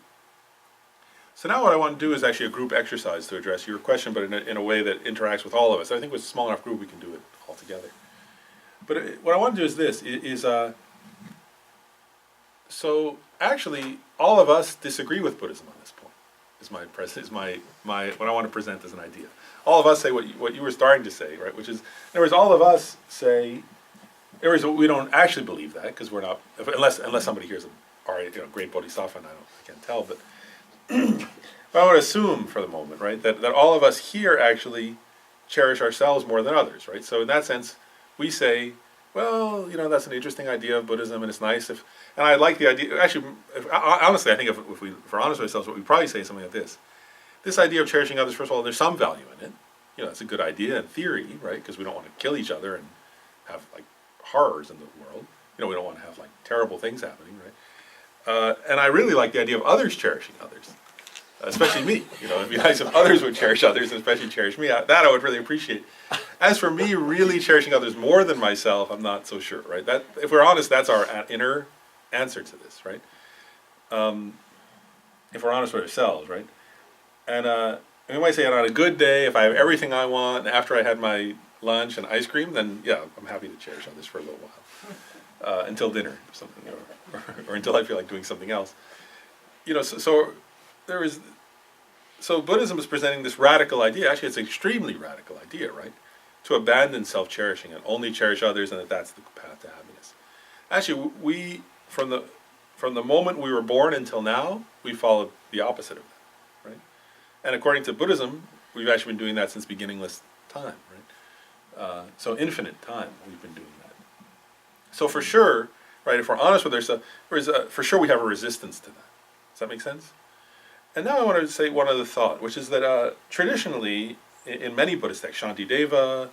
So now what I want to do is actually a group exercise to address your question, but in a way that interacts with all of us. I think with a small enough group we can do it all together. But what I want to do is this, so actually, all of us disagree with Buddhism on this point. Is my what I want to present as an idea. All of us say what you were starting to say, right? Which is, in other words, all of us say, in other words, we don't actually believe that because we're not, unless somebody here's a great bodhisattva, and I can't tell, but I would assume for the moment, right, that all of us here actually cherish ourselves more than others, right? So in that sense, we say, well, that's an interesting idea of Buddhism, and it's nice and I like the idea. Actually, honestly, I think if we're honest with ourselves, what we probably say is something like this. This idea of cherishing others, first of all, there's some value in it. It's a good idea in theory, right? Because we don't want to kill each other and have, like, horrors in the world. We don't want to have, like, terrible things happening, right? And I really like the idea of others cherishing others, especially me. It'd be nice if others would cherish others, and especially cherish me. That I would really appreciate. As for me really cherishing others more than myself, I'm not so sure, right? That, if we're honest, that's our inner answer to this, right? If we're honest with ourselves, right? And we might say, on a good day, if I have everything I want, and after I had my lunch and ice cream, then yeah, I'm happy to cherish others for a little while, until dinner or something, or until I feel like doing something else. So Buddhism is presenting this radical idea. Actually, it's an extremely radical idea, right? To abandon self-cherishing and only cherish others, and that's the path to happiness. Actually, we, from the moment we were born until now, we followed the opposite of that, right? And according to Buddhism, we've actually been doing that since beginningless time, right? So infinite time we've been doing that. So for sure, right, if we're honest with ourselves, for sure we have a resistance to that. Does that make sense? And now I want to say one other thought, which is that traditionally, in many Buddhist texts, Shantideva,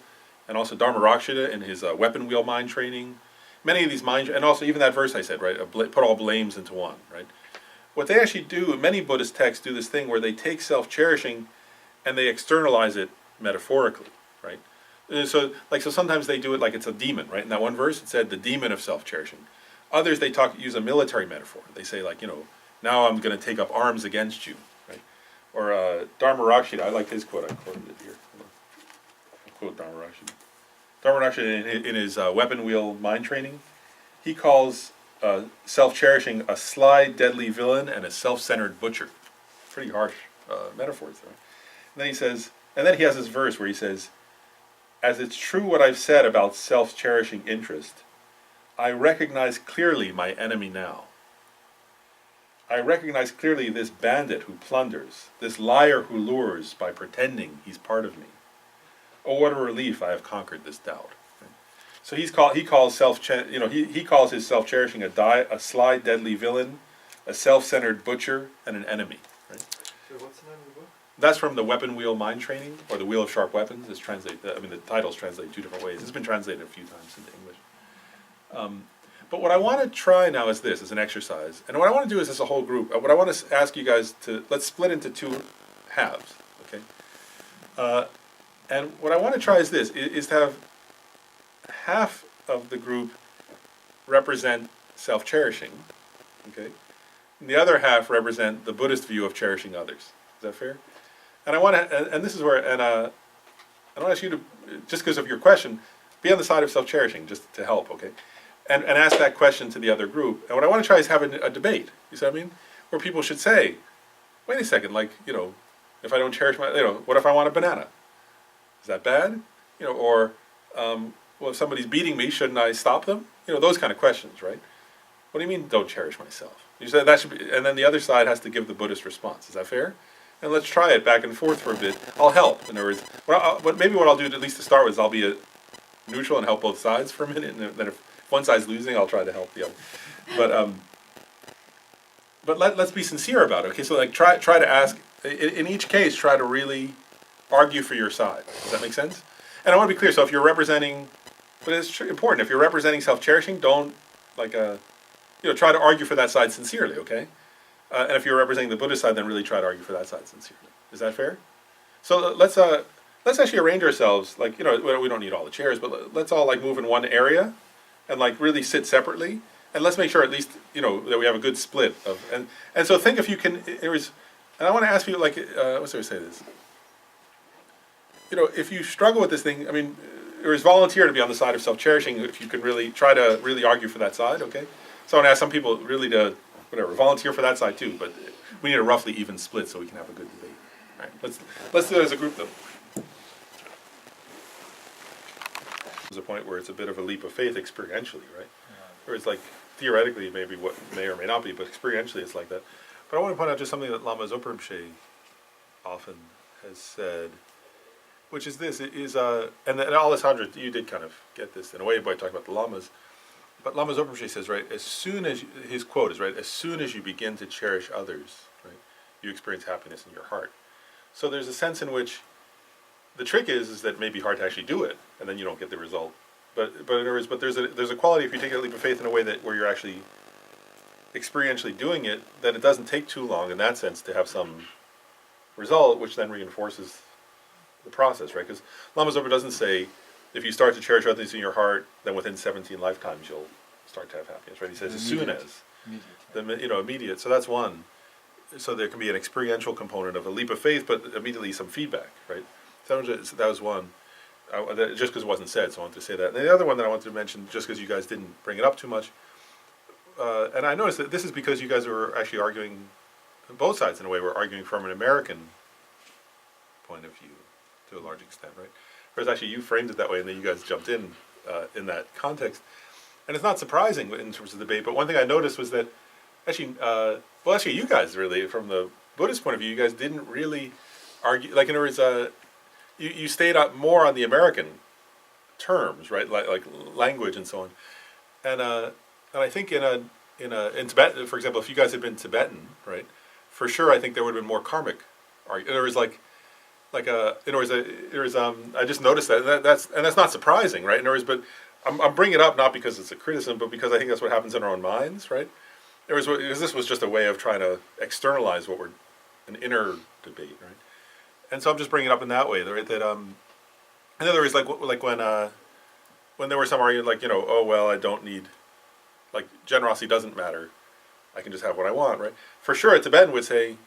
and also Dharma in his weapon wheel mind training, many of these mind, and also even that verse I said, right, put all blames into one, right? What they actually do, many Buddhist texts do this thing where they take self-cherishing and they externalize it metaphorically, right? So sometimes they do it like it's a demon, right? In that one verse, it said the demon of self-cherishing. Others, they use a military metaphor. They say like, now I'm going to take up arms against you, right? Or Dharma I like his quote. I quoted it here. I'll quote Dharma Rakshita. Dharma Rakshita in his weapon wheel mind training, he calls self-cherishing a sly, deadly villain and a self-centered butcher. Pretty harsh metaphors there. And then he says, and then he has this verse where he says, as it's true what I've said about self-cherishing interest, I recognize clearly my enemy now. I recognize clearly this bandit who plunders, this liar who lures by pretending he's part of me. Oh, what a relief I have conquered this doubt. So he calls he calls his self-cherishing a sly, deadly villain, a self-centered butcher, and an enemy. Right? So what's the name of the book? That's from the Weapon Wheel Mind Training, or the Wheel of Sharp Weapons. It's translated. The title's translated two different ways. It's been translated a few times into English. But what I want to try now is this, as an exercise, and what I want to do is as a whole group. What I want to ask you guys let's split into two halves, okay? And what I want to try is this: is to have half of the group represent self-cherishing, okay, and the other half represent the Buddhist view of cherishing others. Is that fair? And I want to, and this is where, and I want to ask you to, just because of your question, be on the side of self-cherishing, just to help, okay? And ask that question to the other group. And what I want to try is have a debate, you see what I mean? Where people should say, wait a second, like, if I don't cherish what if I want a banana? Is that bad? Or, well, if somebody's beating me, shouldn't I stop them? Those kind of questions, right? What do you mean, don't cherish myself? You said that should be, and then the other side has to give the Buddhist response. Is that fair? And let's try it back and forth for a bit. I'll help. In other words, maybe what I'll do, at least to start with, is I'll be a neutral and help both sides for a minute, and then if one side's losing, I'll try to help the other. But let's be sincere about it. Okay, so like try to ask in each case. Try to really argue for your side. Does that make sense? And I want to be clear. So if you're representing, but it's important. If you're representing self-cherishing, don't try to argue for that side sincerely. Okay, and if you're representing the Buddhist side, then really try to argue for that side sincerely. Is that fair? So let's actually arrange ourselves. Like we don't need all the chairs, but let's all like move in one area. And like really sit separately, and let's make sure at least that we have a good split of and so think if you can. And I want to ask you like what's the way to say this? If you struggle with this thing, I mean, there is volunteer to be on the side of self-cherishing. If you can really try to really argue for that side, okay. So I want to ask some people really to volunteer for that side too, but we need a roughly even split so we can have a good debate. All right, let's do it as a group though. There's a point where it's a bit of a leap of faith experientially, right? Where it's like theoretically maybe what may or may not be, but experientially it's like that. But I want to point out just something that Lama Zopa Rinpoche often has said, which is this: and Alessandra, you did kind of get this in a way by talking about the lamas. But Lama Zopa Rinpoche says, right, his quote is, right, as soon as you begin to cherish others, right, you experience happiness in your heart. So there's a sense in which the trick is that it may be hard to actually do it, and then you don't get the result. But in other words, there's a quality if you take a leap of faith in a way where you're actually experientially doing it, that it doesn't take too long in that sense to have some result, which then reinforces the process, right? Because Lama Zopa doesn't say if you start to cherish others in your heart, then within 17 lifetimes you'll start to have happiness, right? He says as soon as immediate. So that's one. So there can be an experiential component of a leap of faith, but immediately some feedback, right? That was one, just because it wasn't said, so I wanted to say that. And the other one that I wanted to mention, just because you guys didn't bring it up too much, and I noticed that this is because you guys were actually arguing, both sides in a way, were arguing from an American point of view, to a large extent, right? Whereas actually you framed it that way, and then you guys jumped in that context. And it's not surprising in terms of debate, but one thing I noticed was that actually you guys really, from the Buddhist point of view, you guys didn't really argue, like in other words, you stayed up more on the American terms, right? Like language and so on. And I think in in Tibet, for example, if you guys had been Tibetan, right, for sure, I think there would have been more karmic. There was I just noticed that, that's not surprising, right? In other words, but I'm bringing it up not because it's a criticism, but because I think that's what happens in our own minds, right? Because this was just a way of trying to externalize an inner debate, right? And so I'm just bringing it up in that way, right? That in other words, like when there were some argument, like, oh well, I don't need, like, generosity doesn't matter, I can just have what I want, right? For sure, a Tibetan would say,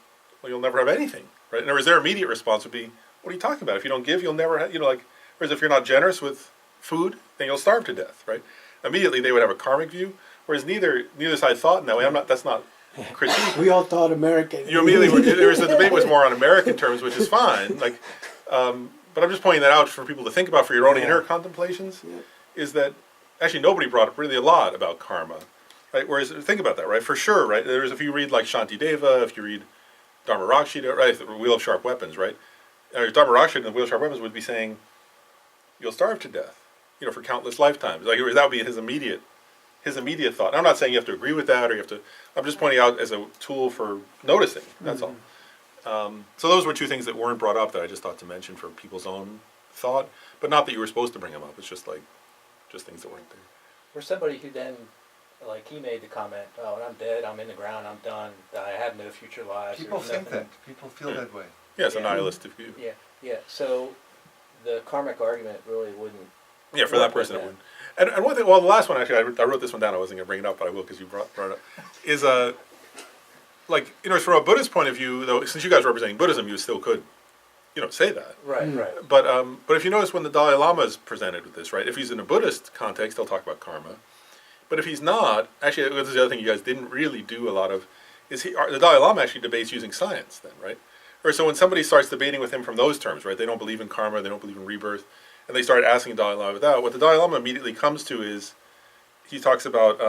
well, you'll never have anything, right? In other words, their immediate response would be, what are you talking about? If you don't give, you'll never have, like, whereas if you're not generous with food, then you'll starve to death, right? Immediately they would have a karmic view, whereas neither side thought in that way. That's not critique. We all thought American. You immediately, the debate was more on American terms, which is fine, like, but I'm just pointing that out for people to think about for your own inner contemplations, is that actually nobody brought up really a lot about karma, right? Whereas, think about that, right? For sure, right? If you read like Shantideva, if you read Dharma-rakshita, right? The Wheel of Sharp Weapons, right? Dharma-rakshita and the Wheel of Sharp Weapons would be saying, you'll starve to death, for countless lifetimes. Like, that would be his immediate thought. I'm not saying you have to agree with that, or you have to, I'm just pointing out as a tool for noticing, that's all. So those were two things that weren't brought up that I just thought to mention for people's own thought, but not that you were supposed to bring them up. It's just things that weren't there. For somebody who then, like he made the comment, oh, when I'm dead, I'm in the ground, I'm done, I have no future lives. People there's think nothing. that. People feel that way. Yeah, it's a Yeah. nihilistic view. Yeah. So the karmic argument really wouldn't. Yeah, for that person it wouldn't. And one thing, well, the last one, actually, I wrote this one down, I wasn't going to bring it up, but I will because you brought it up, is, like, from a Buddhist point of view, though, since you guys are representing Buddhism, you still could, say that. Right. But if you notice when the Dalai Lama is presented with this, right, if he's in a Buddhist context, he'll talk about karma. But if he's not, actually, this is the other thing you guys didn't really do a lot of, is the Dalai Lama actually debates using science then, right? Or so when somebody starts debating with him from those terms, right, they don't believe in karma, they don't believe in rebirth, and they start asking the Dalai Lama about that, what the Dalai Lama immediately comes to is, he talks about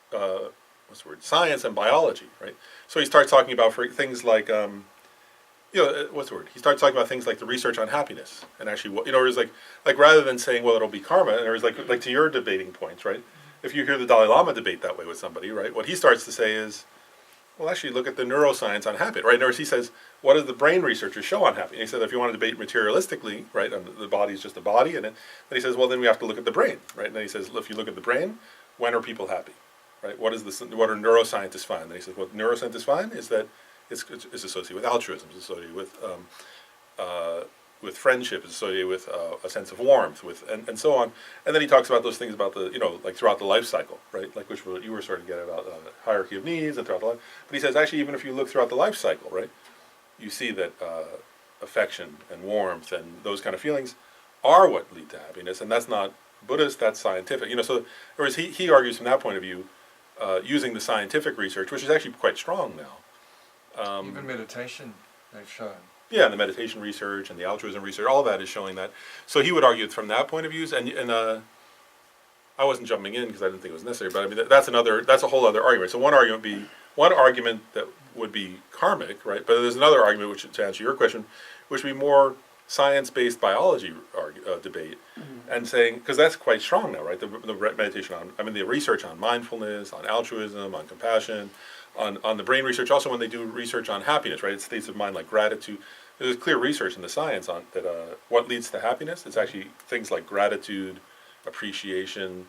what's the word, science and biology, right? So he starts talking about things like, what's the word? He starts talking about things like the research on happiness, and actually, it was like rather than saying, well, it'll be karma, and it was like to your debating points, right? If you hear the Dalai Lama debate that way with somebody, right, what he starts to say is, well, actually, look at the neuroscience on happiness, right? In other words, he says, what does the brain researchers show on happiness? He said, if you want to debate materialistically, right, and the body is just a body, and then he says, well, then we have to look at the brain, right? And then he says, if you look at the brain, when are people happy, right? What are neuroscientists find? And he says, what neuroscientists find is that it's associated with altruism, it's associated with friendship, it's associated with a sense of warmth, and so on. And then he talks about those things about the, like throughout the life cycle, right? Like which you were sort of getting about hierarchy of needs and throughout the life. But he says actually even if you look throughout the life cycle, right, you see that affection and warmth and those kind of feelings are what lead to happiness, and that's not Buddhist, that's scientific. So whereas he argues from that point of view, using the scientific research, which is actually quite strong now. Even meditation, they've shown. Yeah, and the meditation research and the altruism research, all that is showing that. So he would argue it from that point of view, and I wasn't jumping in because I didn't think it was necessary, but I mean that's a whole other argument. So one argument that would be karmic, right? But there's another argument, which to answer your question, which would be more science-based biology debate, and saying, because that's quite strong now, right? The meditation the research on mindfulness, on altruism, on compassion, on the brain research, also when they do research on happiness, right? It's states of mind like gratitude. There's clear research in the science on that what leads to happiness. It's actually things like gratitude, appreciation,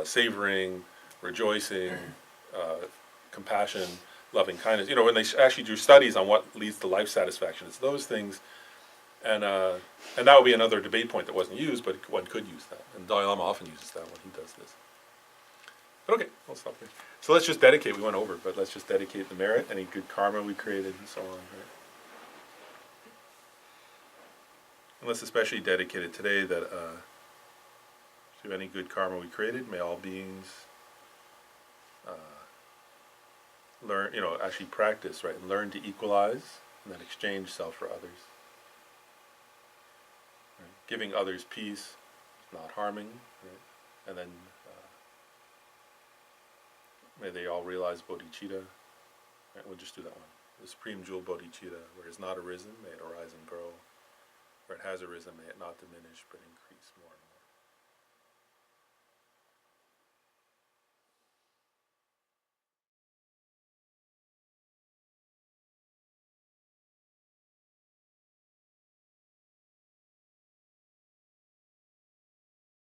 savoring, rejoicing, compassion, loving kindness. When they actually do studies on what leads to life satisfaction, it's those things. And that would be another debate point that wasn't used, but one could use that. And Dalai Lama often uses that when he does this. But okay, we'll stop here. So let's just dedicate, we went over, but let's just dedicate the merit, any good karma we created, and so on. Right? And let's especially dedicate it today that to any good karma we created, may all beings learn, actually practice, right, and learn to equalize, and then exchange self for others. Right? Giving others peace, not harming, right? And then may they all realize Bodhichitta. Right, we'll just do that one. The supreme jewel Bodhichitta, where it has not arisen, may it arise and grow. Where it has arisen, may it not diminish but increase.